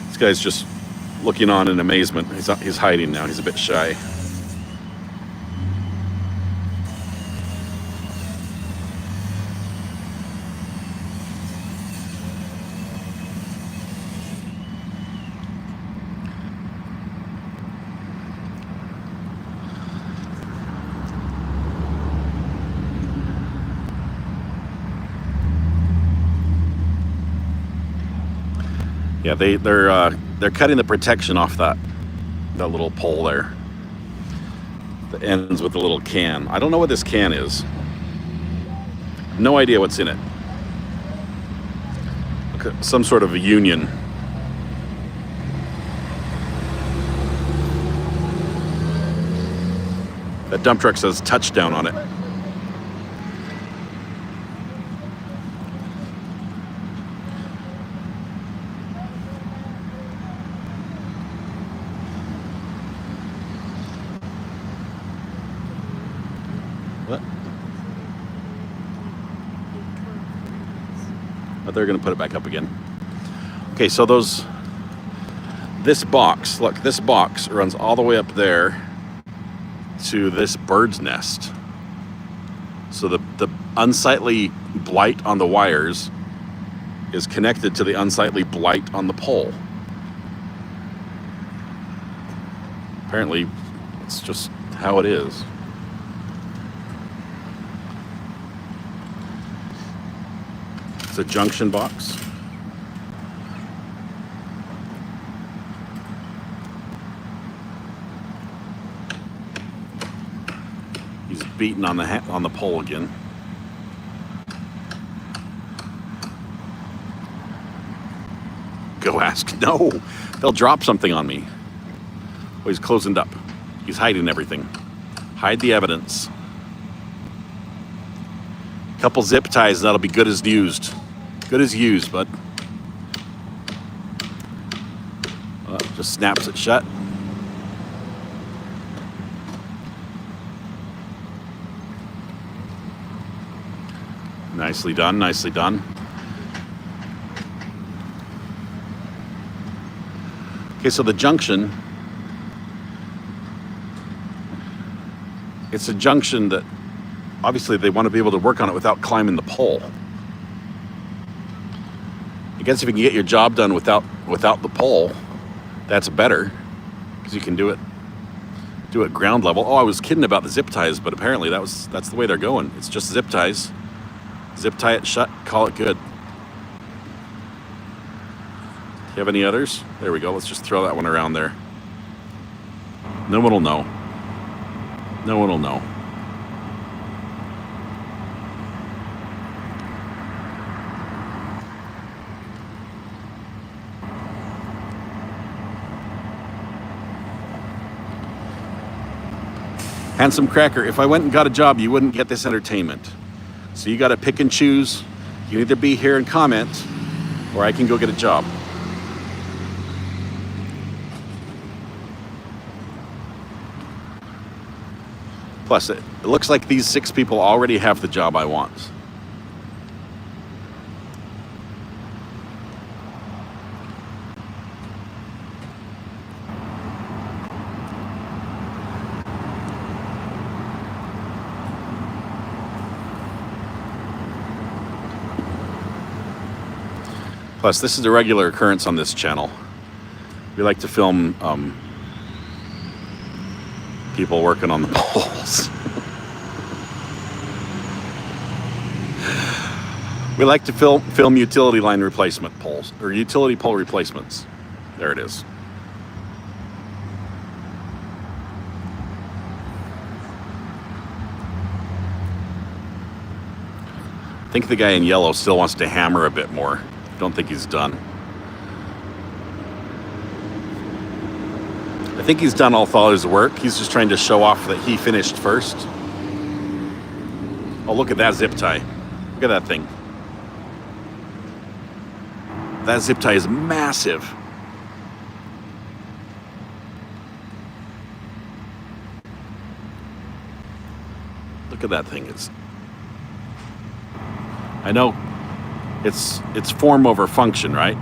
[SPEAKER 1] This guy's just looking on in amazement. He's hiding now. He's a bit shy. Yeah, they're cutting the protection off that little pole there. That ends with a little can. I don't know what this can is. No idea what's in it. Okay, some sort of a union. That dump truck says touchdown on it. What? But they're going to put it back up again. Okay, so this box, look, this box runs all the way up there to this bird's nest. So the unsightly blight on the wires is connected to the unsightly blight on the pole. Apparently, it's just how it is. It's a junction box. He's beating on the pole again. Go ask. No, they'll drop something on me. Oh, he's closing up. He's hiding everything. Hide the evidence. Couple zip ties, and that'll be good as used. Good as used, bud. Just snaps it shut. Nicely done, nicely done. Okay, so the junction, it's a junction that obviously they want to be able to work on it without climbing the pole. I guess if you can get your job done without the pole, that's better, because you can do it ground level. Oh, I was kidding about the zip ties, but apparently that's the way they're going. It's just zip ties. Zip tie it shut, call it good. Do you have any others? There we go. Let's just throw that one around there. No one will know. No one will know. Handsome Cracker, if I went and got a job, you wouldn't get this entertainment. So you got to pick and choose. You can either be here and comment, or I can go get a job. Plus, it looks like these 6 people already have the job I want. Plus, this is a regular occurrence on this channel. We like to film people working on the poles. We like to film utility line replacement poles, or utility pole replacements. There it is. I think the guy in yellow still wants to hammer a bit more. Don't think he's done. I think he's done all father's work. He's just trying to show off that he finished first. Oh, look at that zip tie. Look at that thing. That zip tie is massive. Look at that thing. I know it's form over function, right?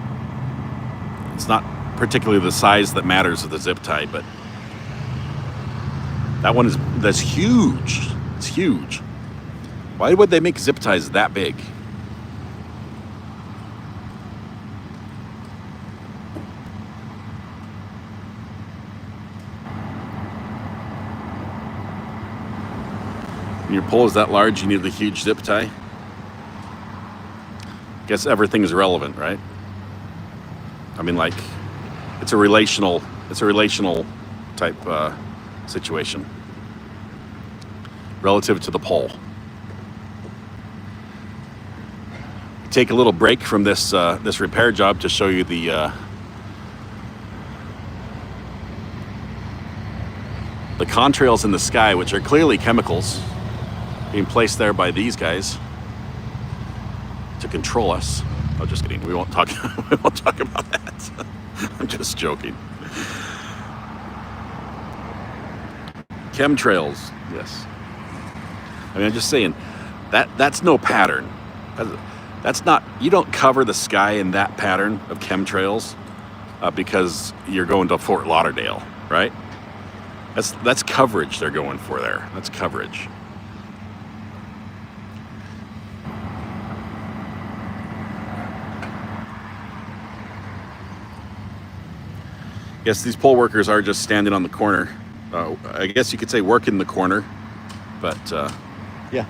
[SPEAKER 1] It's not particularly the size that matters of the zip tie, but that's huge. It's huge. Why would they make zip ties that big? When your pole is that large, you need a huge zip tie. Guess everything is relevant, right? I mean, like, it's a relational type situation relative to the pole. Take a little break from this this repair job to show you the contrails in the sky, which are clearly chemicals being placed there by these guys to control us. Oh, just kidding. We won't talk. We won't talk about that. I'm just joking. Chemtrails, yes. I mean, I'm just saying that's no pattern. That's not. You don't cover the sky in that pattern of chemtrails because you're going to Fort Lauderdale, right? That's coverage they're going for there. That's coverage. Yes, these poll workers are just standing on the corner. I guess you could say working the corner, but yeah.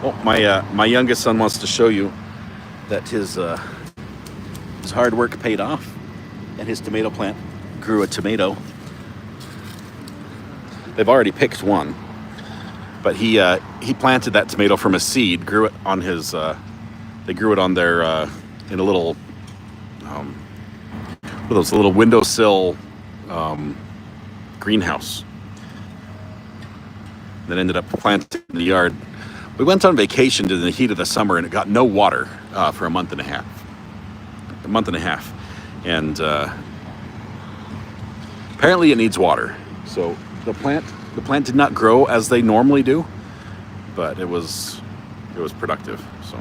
[SPEAKER 1] Oh, my youngest son wants to show you that his hard work paid off, and his tomato plant grew a tomato. They've already picked one, but he planted that tomato from a seed, grew it on his. They grew it on their in a little those little windowsill greenhouse. That ended up planted in the yard. We went on vacation in the heat of the summer, and it got no water for a month and a half. And apparently it needs water. So the plant did not grow as they normally do, but it was productive. So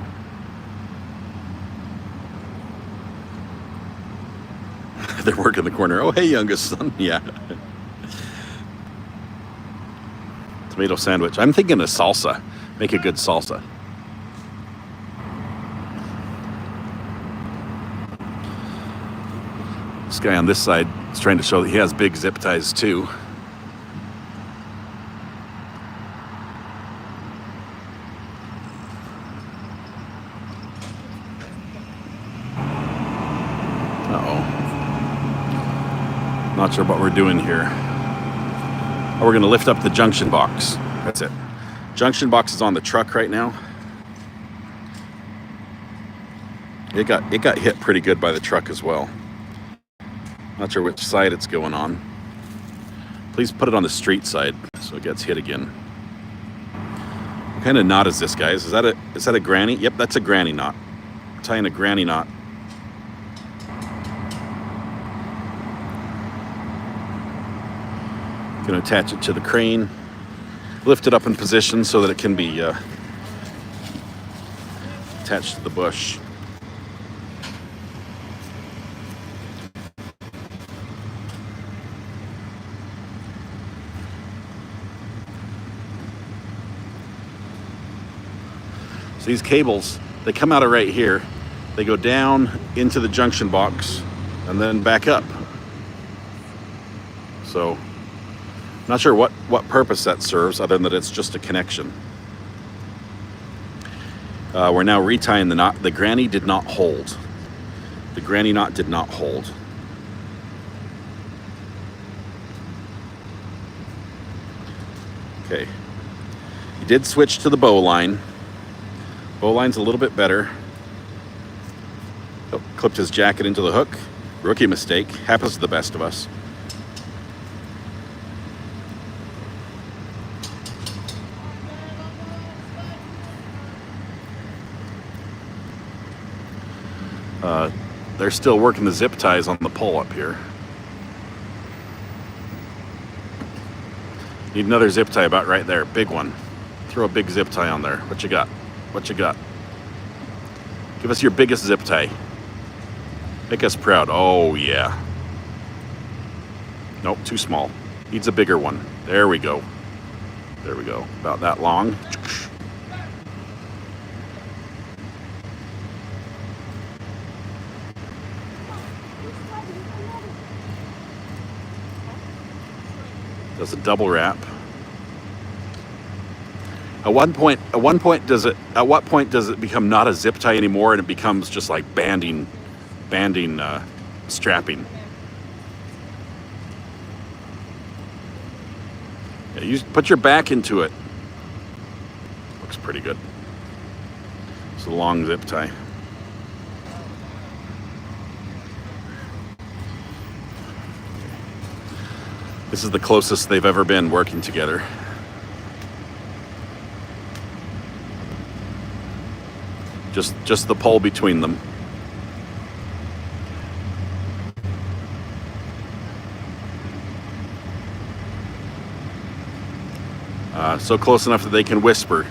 [SPEAKER 1] they're working the corner. Oh, hey, youngest son. Yeah. Tomato sandwich. I'm thinking of salsa. Make a good salsa. This guy on this side is trying to show that he has big zip ties too. Not sure what we're doing here. Oh, we're going to lift up the junction box. That's it. Junction box is on the truck right now. It got hit pretty good by the truck as well. Not sure which side it's going on. Please put it on the street side so it gets hit again. What kind of knot is this, guys? Is that a granny? Yep, that's a granny knot. I'm tying a granny knot. Going to attach it to the crane, lift it up in position so that it can be attached to the bush. So these cables, they come out of right here, they go down into the junction box and then back up. So not sure what purpose that serves other than that it's just a connection. We're now retying the knot. The granny did not hold. The granny knot did not hold. Okay. He did switch to the bow line. Bow line's a little bit better. Oh, clipped his jacket into the hook. Rookie mistake. Happens to the best of us. They're still working the zip ties on the pole up here. Need another zip tie about right there. Big one. Throw a big zip tie on there. What you got? What you got? Give us your biggest zip tie. Make us proud. Oh, yeah. Nope, too small. Needs a bigger one. There we go. There we go. About that long. Does a double wrap. At what point does it become not a zip tie anymore and it becomes just like banding, strapping? Yeah, you put your back into it. Looks pretty good. It's a long zip tie. This is the closest they've ever been working together. Just the pole between them. So close enough that they can whisper.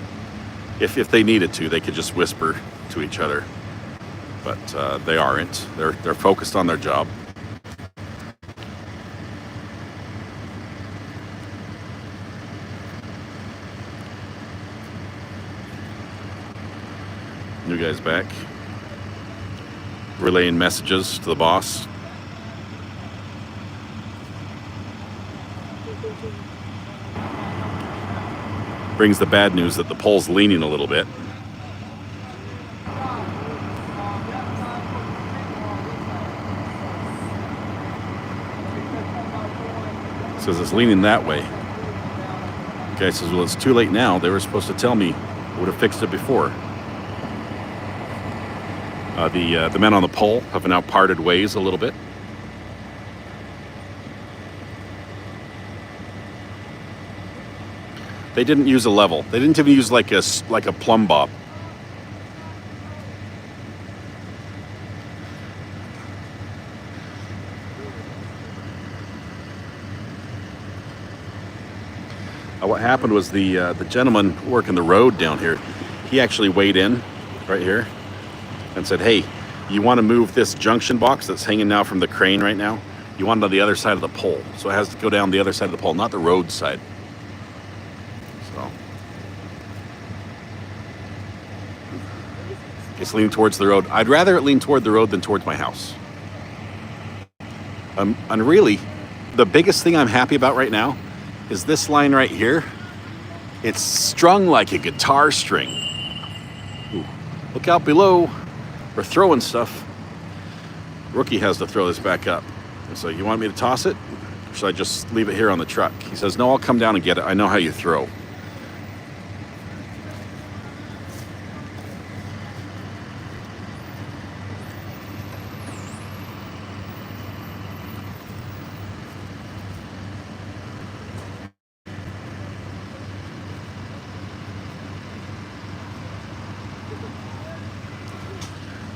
[SPEAKER 1] If they needed to, they could just whisper to each other. But they aren't. They're focused on their job. New guy's back. Relaying messages to the boss. Brings the bad news that the pole's leaning a little bit. Says it's leaning that way. Guy says, well, it's too late now. They were supposed to tell me. I would have fixed it before. The men on the pole have now parted ways a little bit. They didn't use a level. They didn't even use like a plumb bob. What happened was the gentleman working the road down here, he actually weighed in right here and said, hey, you want to move this junction box that's hanging now from the crane right now? You want it on the other side of the pole. So it has to go down the other side of the pole, not the road side. So it's leaning towards the road. I'd rather it lean toward the road than towards my house. And really, the biggest thing I'm happy about right now is this line right here. It's strung like a guitar string. Ooh, look out below. We're throwing stuff. Rookie has to throw this back up. So you want me to toss it? Or should I just leave it here on the truck? He says, no, I'll come down and get it. I know how you throw.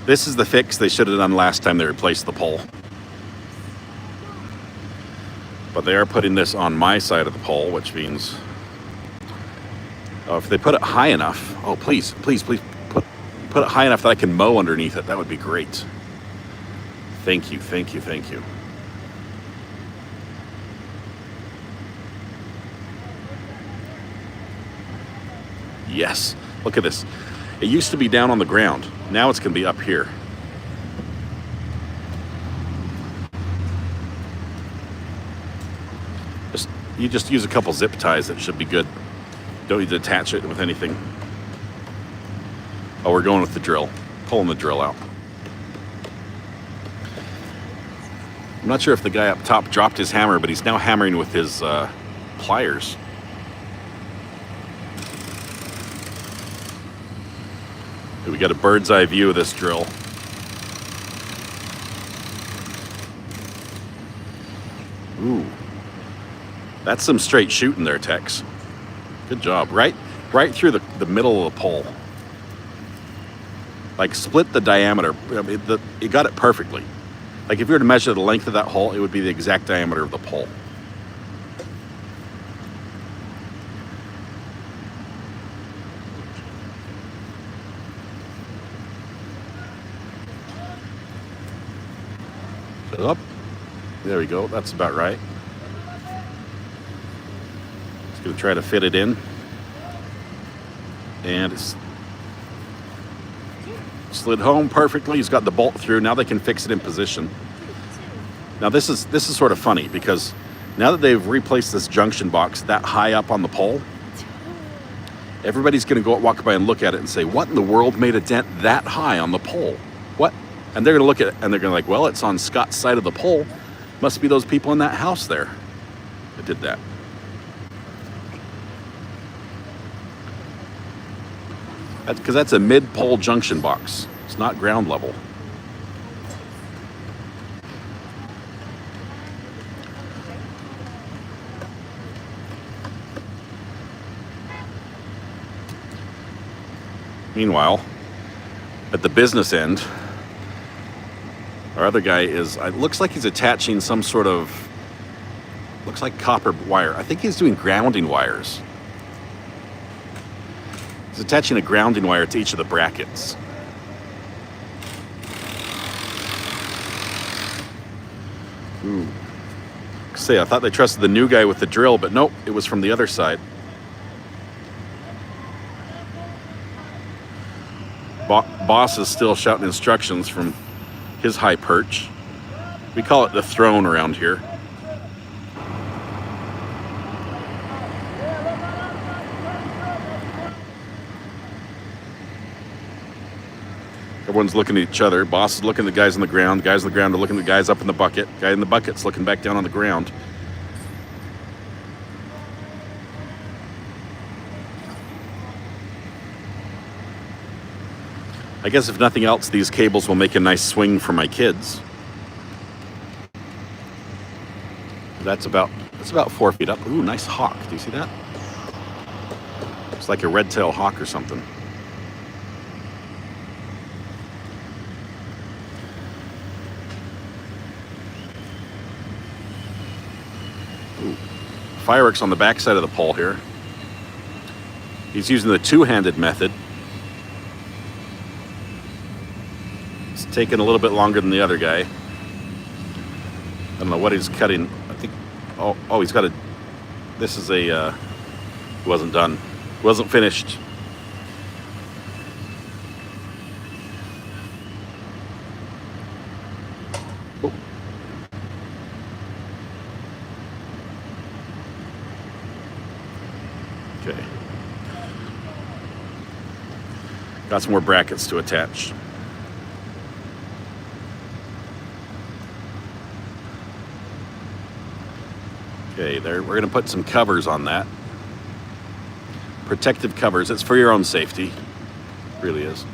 [SPEAKER 1] This is the fix they should have done last time they replaced the pole. But they are putting this on my side of the pole, which means if they put it high enough, oh, please put it high enough that I can mow underneath it. That would be great. Thank you. Yes, look at this. It used to be down on the ground. Now it's going to be up here. You just use a couple zip ties. That should be good. Don't need to attach it with anything. Oh, we're going with the drill. Pulling the drill out. I'm not sure if the guy up top dropped his hammer, but he's now hammering with his pliers. We got a bird's eye view of this drill. Ooh, that's some straight shooting there, Tex. Good job. Right through the middle of the pole. Like split the diameter. I mean, it got it perfectly. Like if you were to measure the length of that hole, it would be the exact diameter of the pole. Up. There we go. That's about right. Just going to try to fit it in. And it's slid home perfectly. He's got the bolt through. Now they can fix it in position. Now this is sort of funny because now that they've replaced this junction box that high up on the pole, Everybody's going to go walk by and look at it and say, what in the world made a dent that high on the pole? What? And they're going to look at it and they're going to like, well, it's on Scott's side of the pole. Must be those people in that house there that did that. That's because that's a mid-pole junction box. It's not ground level. Meanwhile, at the business end, our other guy is, it looks like he's attaching some sort of, looks like copper wire. I think he's doing grounding wires. He's attaching a grounding wire to each of the brackets. Ooh. Say, I thought they trusted the new guy with the drill, but nope, it was from the other side. Boss is still shouting instructions from his high perch. We call it the throne around here. Everyone's looking at each other. Boss is looking at the guys on the ground. Guys on the ground are looking at the guys up in the bucket. Guy in the bucket's looking back down on the ground. I guess if nothing else, these cables will make a nice swing for my kids. That's about 4 feet up. Ooh, nice hawk. Do you see that? It's like a red-tailed hawk or something. Ooh. Fireworks on the back side of the pole here. He's using the two-handed method. Taking a little bit longer than the other guy. I don't know what he's cutting. I think, oh, he's got a, this is a, wasn't done. Wasn't finished. Oh. Okay. Got some more brackets to attach. Okay, there, we're gonna put some covers on that. Protective covers, it's for your own safety. It really is.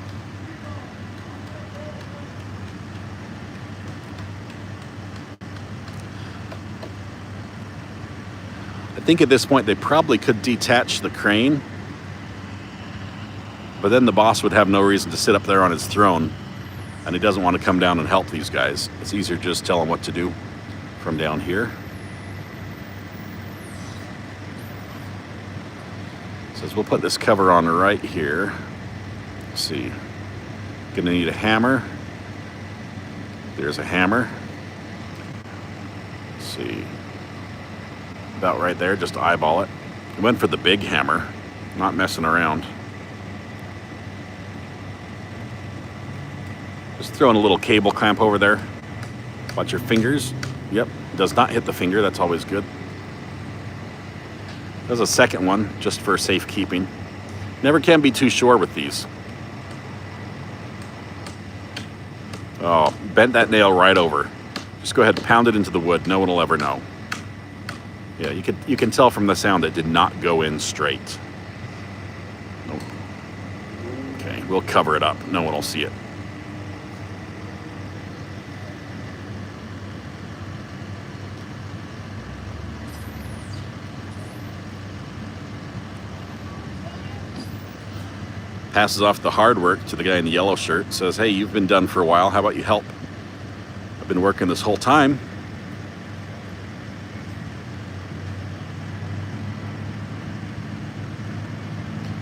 [SPEAKER 1] I think at this point they probably could detach the crane, but then the boss would have no reason to sit up there on his throne, and he doesn't want to come down and help these guys. It's easier to just tell him what to do from down here. Says we'll put this cover on right here. Let's see. Gonna need a hammer. There's a hammer. Let's see. About right there, just eyeball it. I went for the big hammer, not messing around. Just throwing a little cable clamp over there. Watch your fingers. Yep, does not hit the finger, that's always good. There's a second one, just for safekeeping. Never can be too sure with these. Oh, bent that nail right over. Just go ahead and pound it into the wood. No one will ever know. Yeah, you can tell from the sound it did not go in straight. Nope. Okay, we'll cover it up. No one will see it. Passes off the hard work to the guy in the yellow shirt. Says, hey, you've been done for a while. How about you help? I've been working this whole time.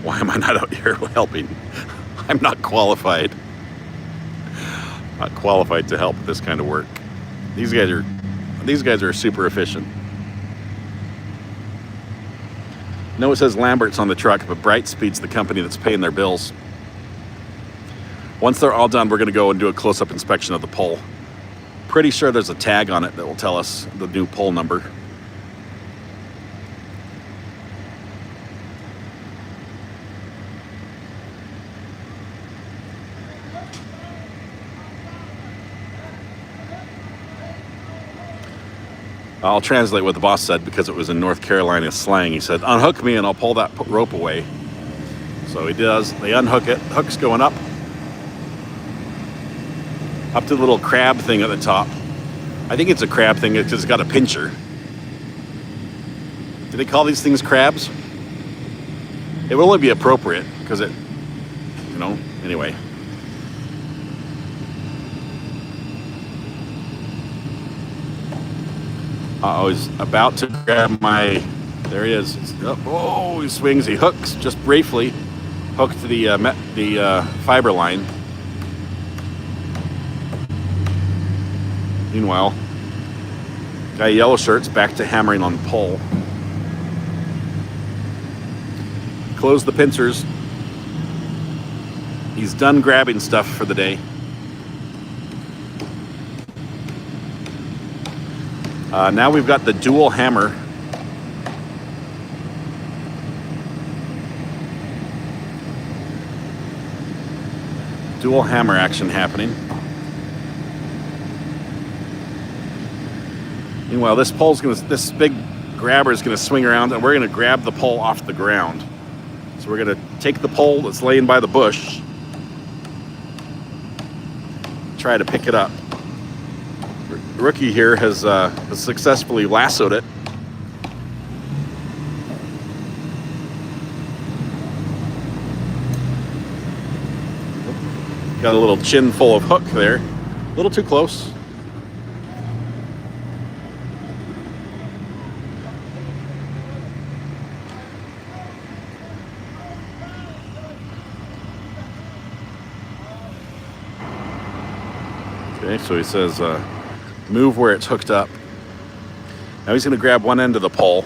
[SPEAKER 1] Why am I not out here helping? I'm not qualified. Not qualified to help with this kind of work. These guys are super efficient. No, it says Lambert's on the truck, but Brightspeed's the company that's paying their bills. Once they're all done, we're going to go and do a close-up inspection of the pole. Pretty sure there's a tag on it that will tell us the new pole number. I'll translate what the boss said because it was in North Carolina slang. He said, unhook me and I'll pull that rope away. So he does. They unhook it. Hook's going up to the little crab thing at the top. I think it's a crab thing because it's got a pincher. Do they call these things crabs? It would only be appropriate because it, anyway. I was about to grab there he is. Oh, he swings, he hooks just briefly. Hooked to the fiber line. Meanwhile, guy in yellow shirt's back to hammering on pole. Close the pincers. He's done grabbing stuff for the day. Now we've got the dual hammer. Dual hammer action happening. Meanwhile, this big grabber is gonna swing around, and we're gonna grab the pole off the ground. So we're gonna take the pole that's laying by the bush, try to pick it up. Rookie here has successfully lassoed it. Got a little chin full of hook there. A little too close. Okay, so he says, move where it's hooked up. Now he's going to grab one end of the pole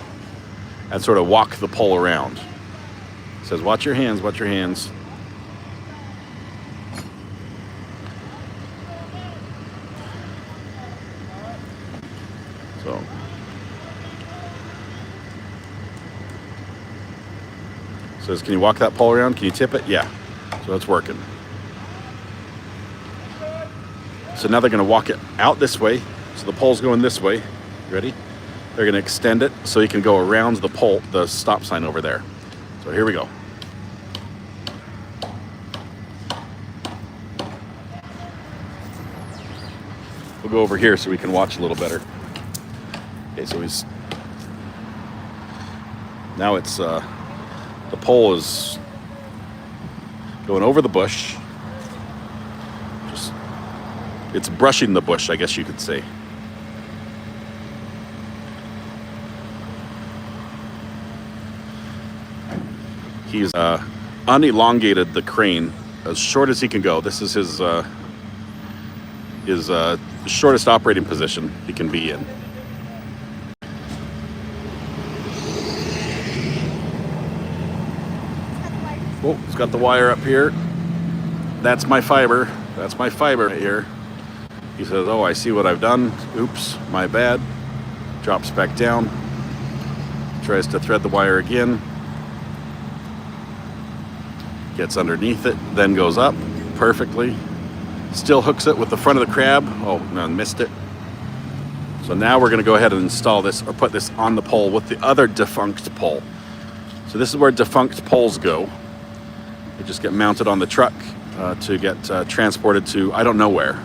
[SPEAKER 1] and sort of walk the pole around. He says, watch your hands, watch your hands. So. Says, can you walk that pole around? Can you tip it? Yeah. So it's working. So now they're going to walk it out this way. So the pole's going this way. Ready? They're going to extend it so you can go around the pole, the stop sign over there. So here we go. We'll go over here so we can watch a little better. Okay, so now it's, the pole is going over the bush. It's brushing the bush, I guess you could say. He's unelongated the crane as short as he can go. This is his shortest operating position he can be in. Oh, he's got the wire up here. That's my fiber. That's my fiber right here. He says, oh, I see what I've done. Oops, my bad. Drops back down. Tries to thread the wire again. Gets underneath it, then goes up perfectly. Still hooks it with the front of the crab. Oh, no, missed it. So now we're going to go ahead and install this, or put this on the pole with the other defunct pole. So this is where defunct poles go. They just get mounted on the truck to get transported to I don't know where.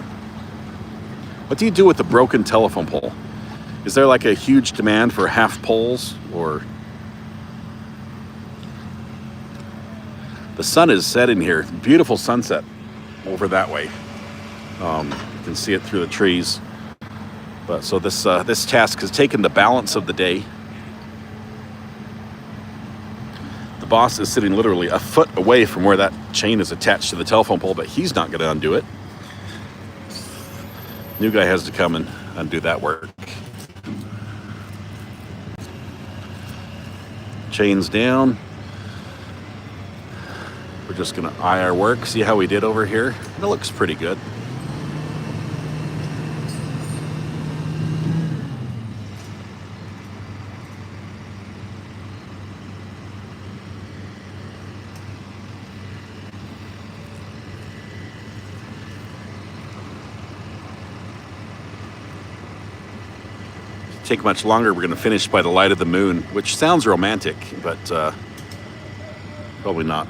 [SPEAKER 1] What do you do with the broken telephone pole? Is there like a huge demand for half poles, or? The sun is setting here. Beautiful sunset over that way. You can see it through the trees. But so this task has taken the balance of the day. The boss is sitting literally a foot away from where that chain is attached to the telephone pole, but he's not going to undo it. New guy has to come and undo that work. Chains down. We're just going to eye our work, see how we did over here. It looks pretty good. take much longer. We're going to finish by the light of the moon, which sounds romantic, but probably not.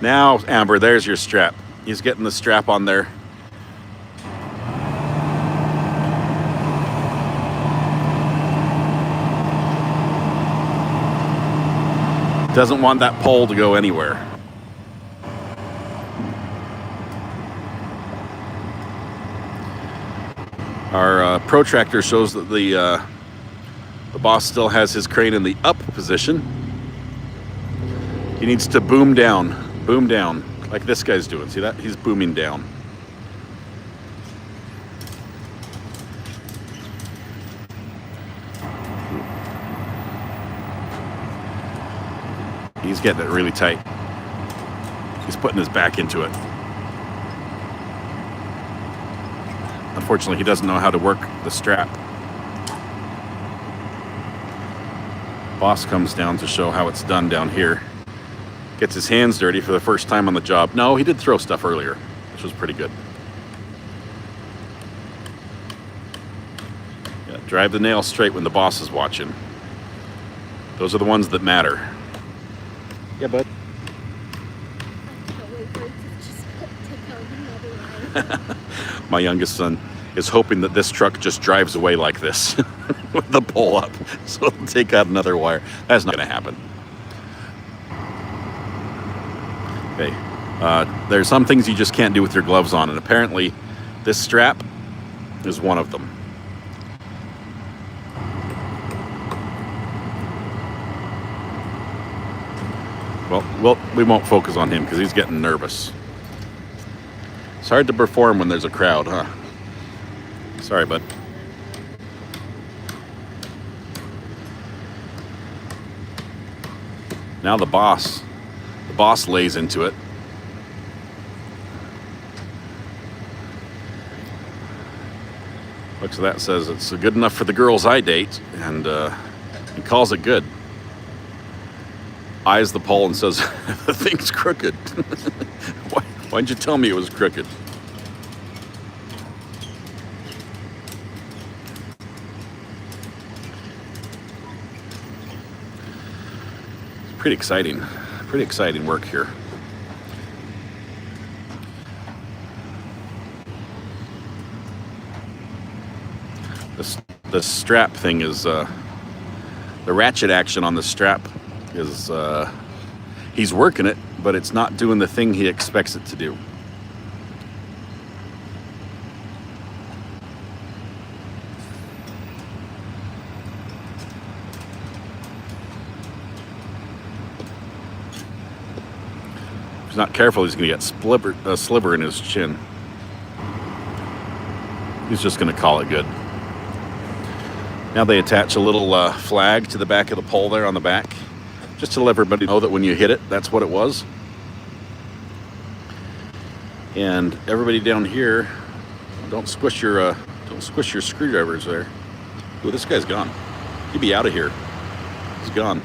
[SPEAKER 1] Now, Amber, there's your strap. He's getting the strap on there. Doesn't want that pole to go anywhere. Our protractor shows that the boss still has his crane in the up position. He needs to boom down, like this guy's doing. See that? He's booming down. He's getting it really tight. He's putting his back into it. Unfortunately, he doesn't know how to work the strap. Boss comes down to show how it's done down here. Gets his hands dirty for the first time on the job. No, he did throw stuff earlier, which was pretty good. Yeah, drive the nail straight when the boss is watching. Those are the ones that matter. Yeah, bud. My youngest son is hoping that this truck just drives away like this with the pole up, so it'll take out another wire. That's not going to happen. Okay, there's some things you just can't do with your gloves on, and apparently this strap is one of them. Well, we won't focus on him because he's getting nervous. It's hard to perform when there's a crowd, huh? Sorry, bud. Now the boss lays into it. Looks at that, says it's good enough for the girls I date, and he calls it good. Eyes the pole and says, the thing's crooked. Why'd you tell me it was crooked? It's pretty exciting work here. This strap thing is, the ratchet action on the strap is, he's working it, but it's not doing the thing he expects it to do. If he's not careful, he's going to get a sliver in his chin. He's just going to call it good. Now they attach a little flag to the back of the pole there on the back, just to let everybody know that when you hit it, that's what it was. And everybody down here, don't squish your screwdrivers there. Ooh, this guy's gone. He'd be out of here. He's gone.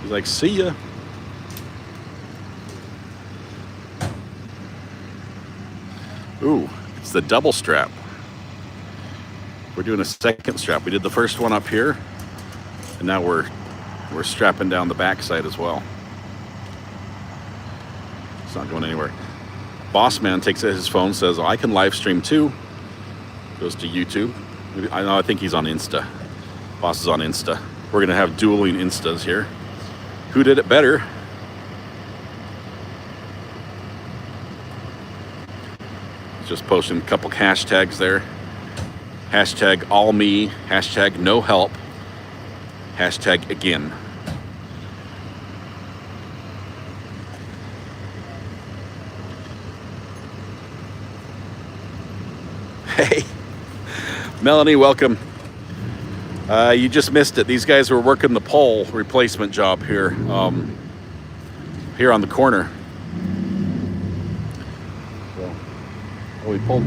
[SPEAKER 1] He's like, see ya. Ooh, it's the double strap. We're doing a second strap. We did the first one up here, and now we're strapping down the backside as well. It's not going anywhere. Boss man takes out his phone, says, I can live stream too. Goes to YouTube. I think he's on Insta. Boss is on Insta. We're gonna have dueling Instas here. Who did it better? Just posting a couple hashtags there. Hashtag all me, hashtag no help, hashtag again. Hey, Melanie, welcome. You just missed it. These guys were working the pole replacement job here, here on the corner. So, we pulled.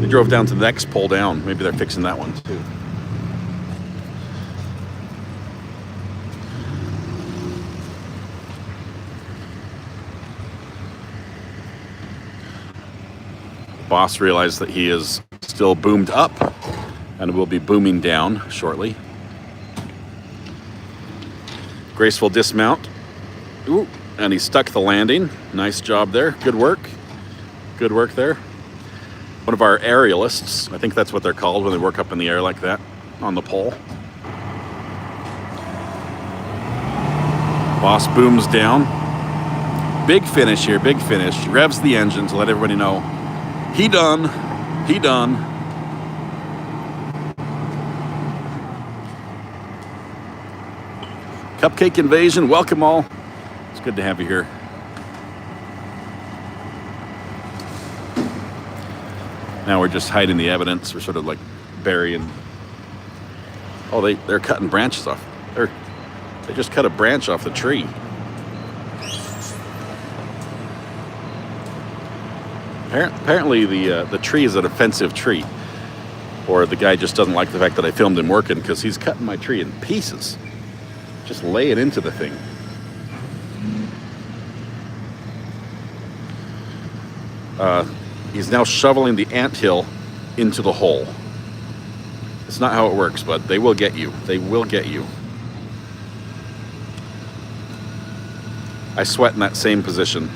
[SPEAKER 1] They drove down to the next pole down. Maybe they're fixing that one too. The boss realized that he is still boomed up and we'll be booming down shortly. Graceful dismount. Ooh, and he stuck the landing. Nice job there. Good work. Good work there. One of our aerialists, I think that's what they're called when they work up in the air like that on the pole. Boss booms down. Big finish here, big finish. Revs the engine to let everybody know. He done. He done. Cupcake Invasion, welcome all. It's good to have you here. Now we're just hiding the evidence. We're sort of like burying. Oh, they're cutting branches off. They just cut a branch off the tree. Apparently the tree is an offensive tree. Or the guy just doesn't like the fact that I filmed him working because he's cutting my tree in pieces. Just lay it into the thing. He's now shoveling the anthill into the hole. It's not how it works, but they will get you. They will get you. I sweat in that same position.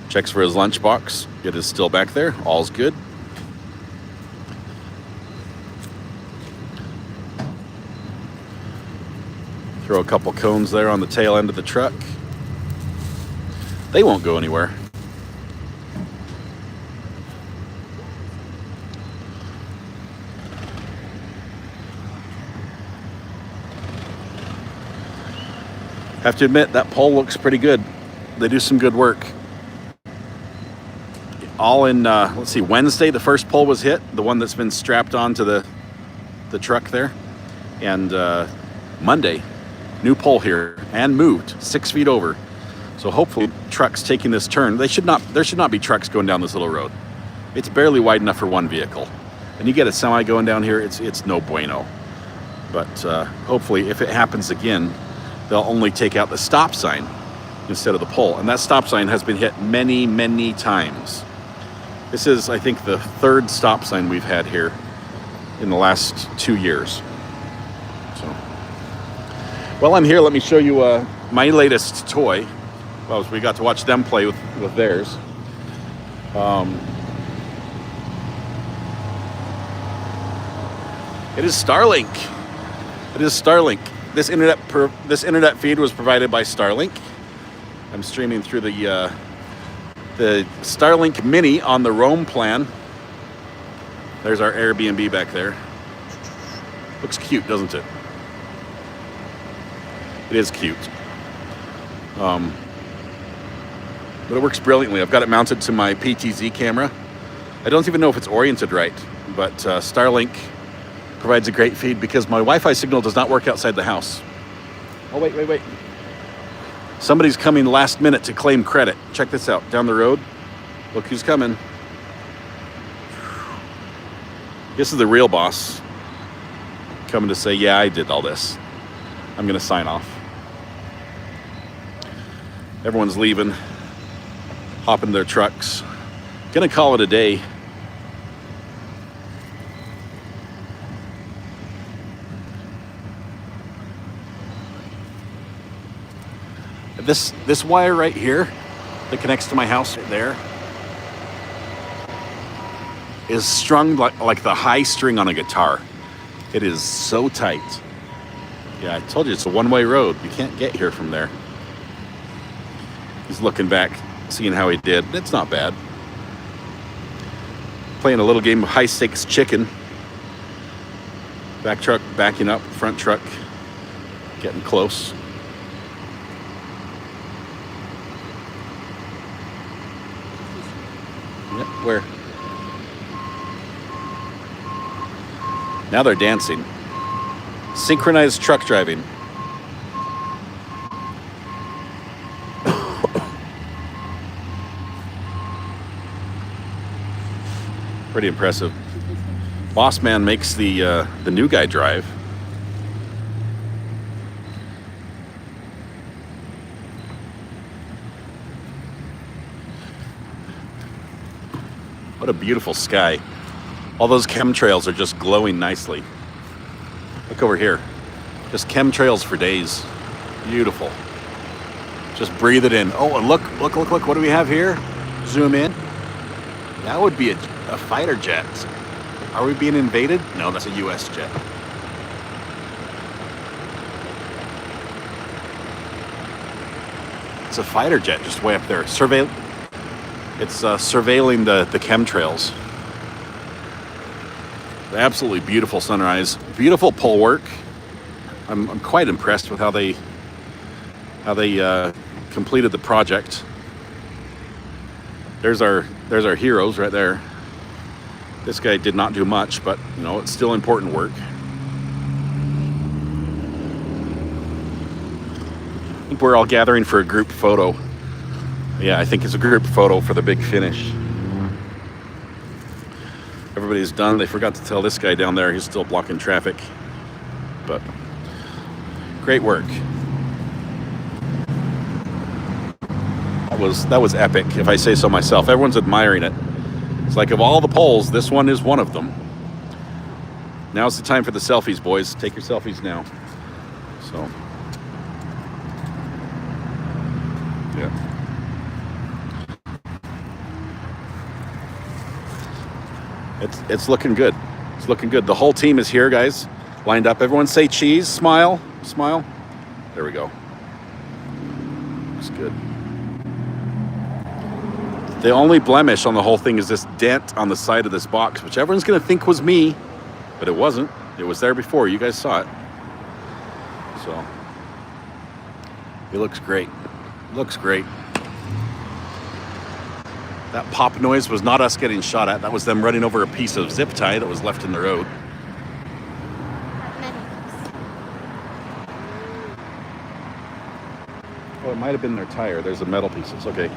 [SPEAKER 1] Checks for his lunchbox. It is still back there. All's good. Throw a couple cones there on the tail end of the truck. They won't go anywhere. Have to admit, that pole looks pretty good. They do some good work. All in, let's see, Wednesday the first pole was hit, the one that's been strapped onto the truck there. And Monday, new pole here and moved 6 feet over. So hopefully trucks taking this turn, there should not be trucks going down this little road. It's barely wide enough for one vehicle. And you get a semi going down here, it's no bueno. But hopefully if it happens again, they'll only take out the stop sign instead of the pole. And that stop sign has been hit many, many times. This is, I think, the third stop sign we've had here in the last 2 years. So, well, I'm here. Let me show you my latest toy. Well, we got to watch them play with theirs. It is Starlink. It is Starlink. This internet feed was provided by Starlink. I'm streaming through the Starlink Mini on the Roam plan. There's our Airbnb back there. Looks cute, doesn't it? It is cute. But it works brilliantly. I've got it mounted to my PTZ camera. I don't even know if it's oriented right, but Starlink provides a great feed because my Wi-Fi signal does not work outside the house. Oh, wait. Somebody's coming last minute to claim credit. Check this out. Down the road. Look who's coming. This is the real boss coming to say, yeah, I did all this. I'm going to sign off. Everyone's leaving. Hopping their trucks. Going to call it a day. This wire right here that connects to my house right there is strung like the high string on a guitar. It is so tight. Yeah, I told you it's a one-way road. You can't get here from there. He's looking back, seeing how he did. It's not bad. Playing a little game of high-stakes chicken. Back truck backing up, front truck getting close. Where? Now they're dancing. Synchronized truck driving. Pretty impressive. Boss man makes the new guy drive. What a beautiful sky. All those chemtrails are just glowing nicely. Look over here. Just chemtrails for days. Beautiful. Just breathe it in. Oh, and look. What do we have here? Zoom in. That would be a fighter jet. Are we being invaded? No, that's a U.S. jet. It's a fighter jet just way up there. It's surveilling the chemtrails. Absolutely beautiful sunrise. Beautiful pole work. I'm quite impressed with how they completed the project. There's our heroes right there. This guy did not do much, but you know, it's still important work. I think we're all gathering for a group photo. Yeah, I think it's a group photo for the big finish. Everybody's done. They forgot to tell this guy down there he's still blocking traffic. But great work. That was epic, if I say so myself. Everyone's admiring it. It's like, of all the poles, this one is one of them. Now's the time for the selfies, boys. Take your selfies now. So, yeah. It's looking good. It's looking good. The whole team is here, guys. Lined up. Everyone say cheese. Smile. Smile. There we go. Looks good. The only blemish on the whole thing is this dent on the side of this box, which everyone's going to think was me, but it wasn't. It was there before. You guys saw it. So, it looks great. Looks great. That pop noise was not us getting shot at. That was them running over a piece of zip tie that was left in the road. Oh, it might have been their tire. There's a metal piece. It's okay.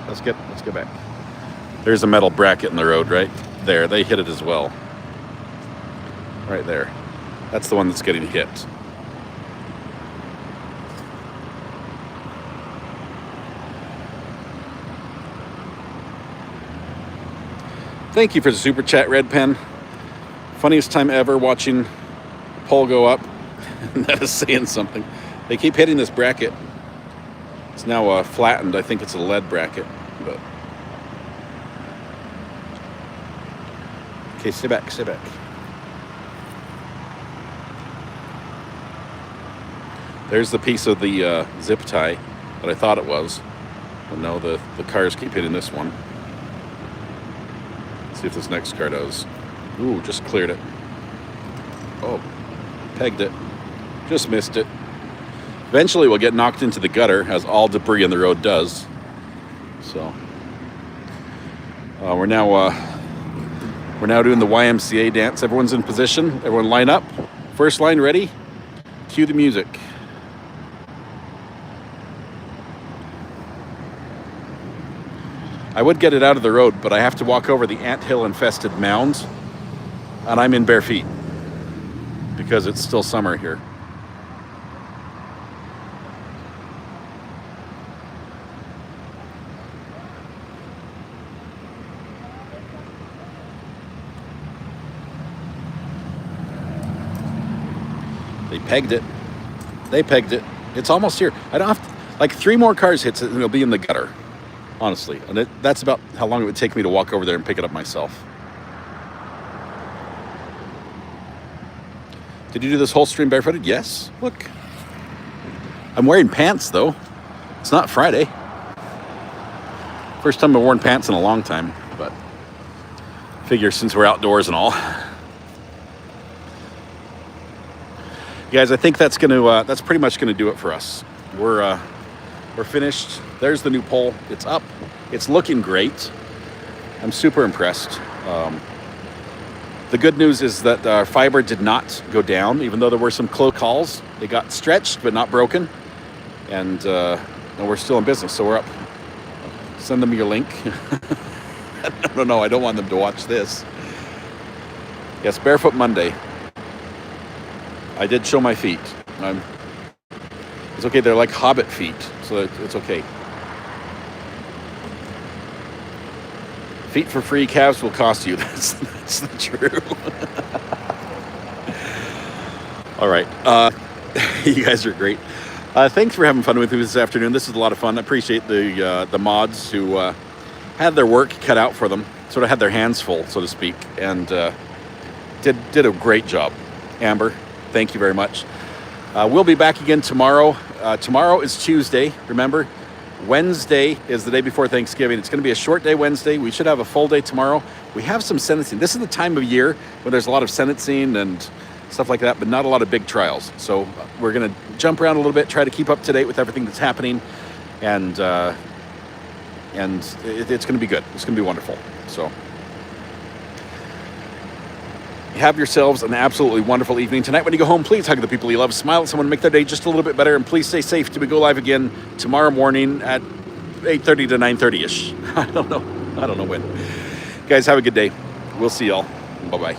[SPEAKER 1] Let's get back. There's a metal bracket in the road right there. They hit it as well. Right there. That's the one that's getting hit. Thank you for the super chat, Red Pen. Funniest time ever watching a pole go up. That is saying something. They keep hitting this bracket. It's now flattened. I think it's a lead bracket. But okay, sit back, sit back. There's the piece of the zip tie that I thought it was. But no, the cars keep hitting this one. Let's see if this next car does. Ooh, just cleared it. Oh, pegged it. Just missed it. Eventually we'll get knocked into the gutter, as all debris in the road does. So we're now doing the YMCA dance. Everyone's in position. Everyone line up. First line ready. Cue the music. I would get it out of the road, but I have to walk over the anthill infested mounds, and I'm in bare feet because it's still summer here. They pegged it. They pegged it. It's almost here. I don't have to, like 3 more cars hits it and it'll be in the gutter. Honestly. And that's about how long it would take me to walk over there and pick it up myself. Did you do this whole stream barefooted? Yes. Look. I'm wearing pants though. It's not Friday. First time I've worn pants in a long time, but figure since we're outdoors and all. Guys, I think that's pretty much gonna do it for us. We're finished. There's the new pole. It's up. It's looking great. I'm super impressed. The good news is that our fiber did not go down, even though there were some close calls. They got stretched, but not broken. And we're still in business, so we're up. Send them your link. No, I don't want them to watch this. Yes, Barefoot Monday. I did show my feet. It's okay, they're like hobbit feet, so it's okay. Feet for free, calves will cost you. That's the truth. All right. You guys are great. Thanks for having fun with me this afternoon. This is a lot of fun. I appreciate the mods who had their work cut out for them, sort of had their hands full, so to speak, and did a great job. Amber, thank you very much. We'll be back again tomorrow. Tomorrow is Tuesday, remember? Wednesday is the day before Thanksgiving. It's going to be a short day Wednesday. We should have a full day tomorrow. We have some sentencing. This is the time of year when there's a lot of sentencing and stuff like that, but not a lot of big trials. So we're going to jump around a little bit, try to keep up to date with everything that's happening, and it's going to be good. It's going to be wonderful. So have yourselves an absolutely wonderful evening. Tonight when you go home, please hug the people you love, smile at someone, make their day just a little bit better, and please stay safe till we go live again tomorrow morning at 8:30 to 9:30ish. I don't know when. Guys, have a good day. We'll see y'all. Bye-bye.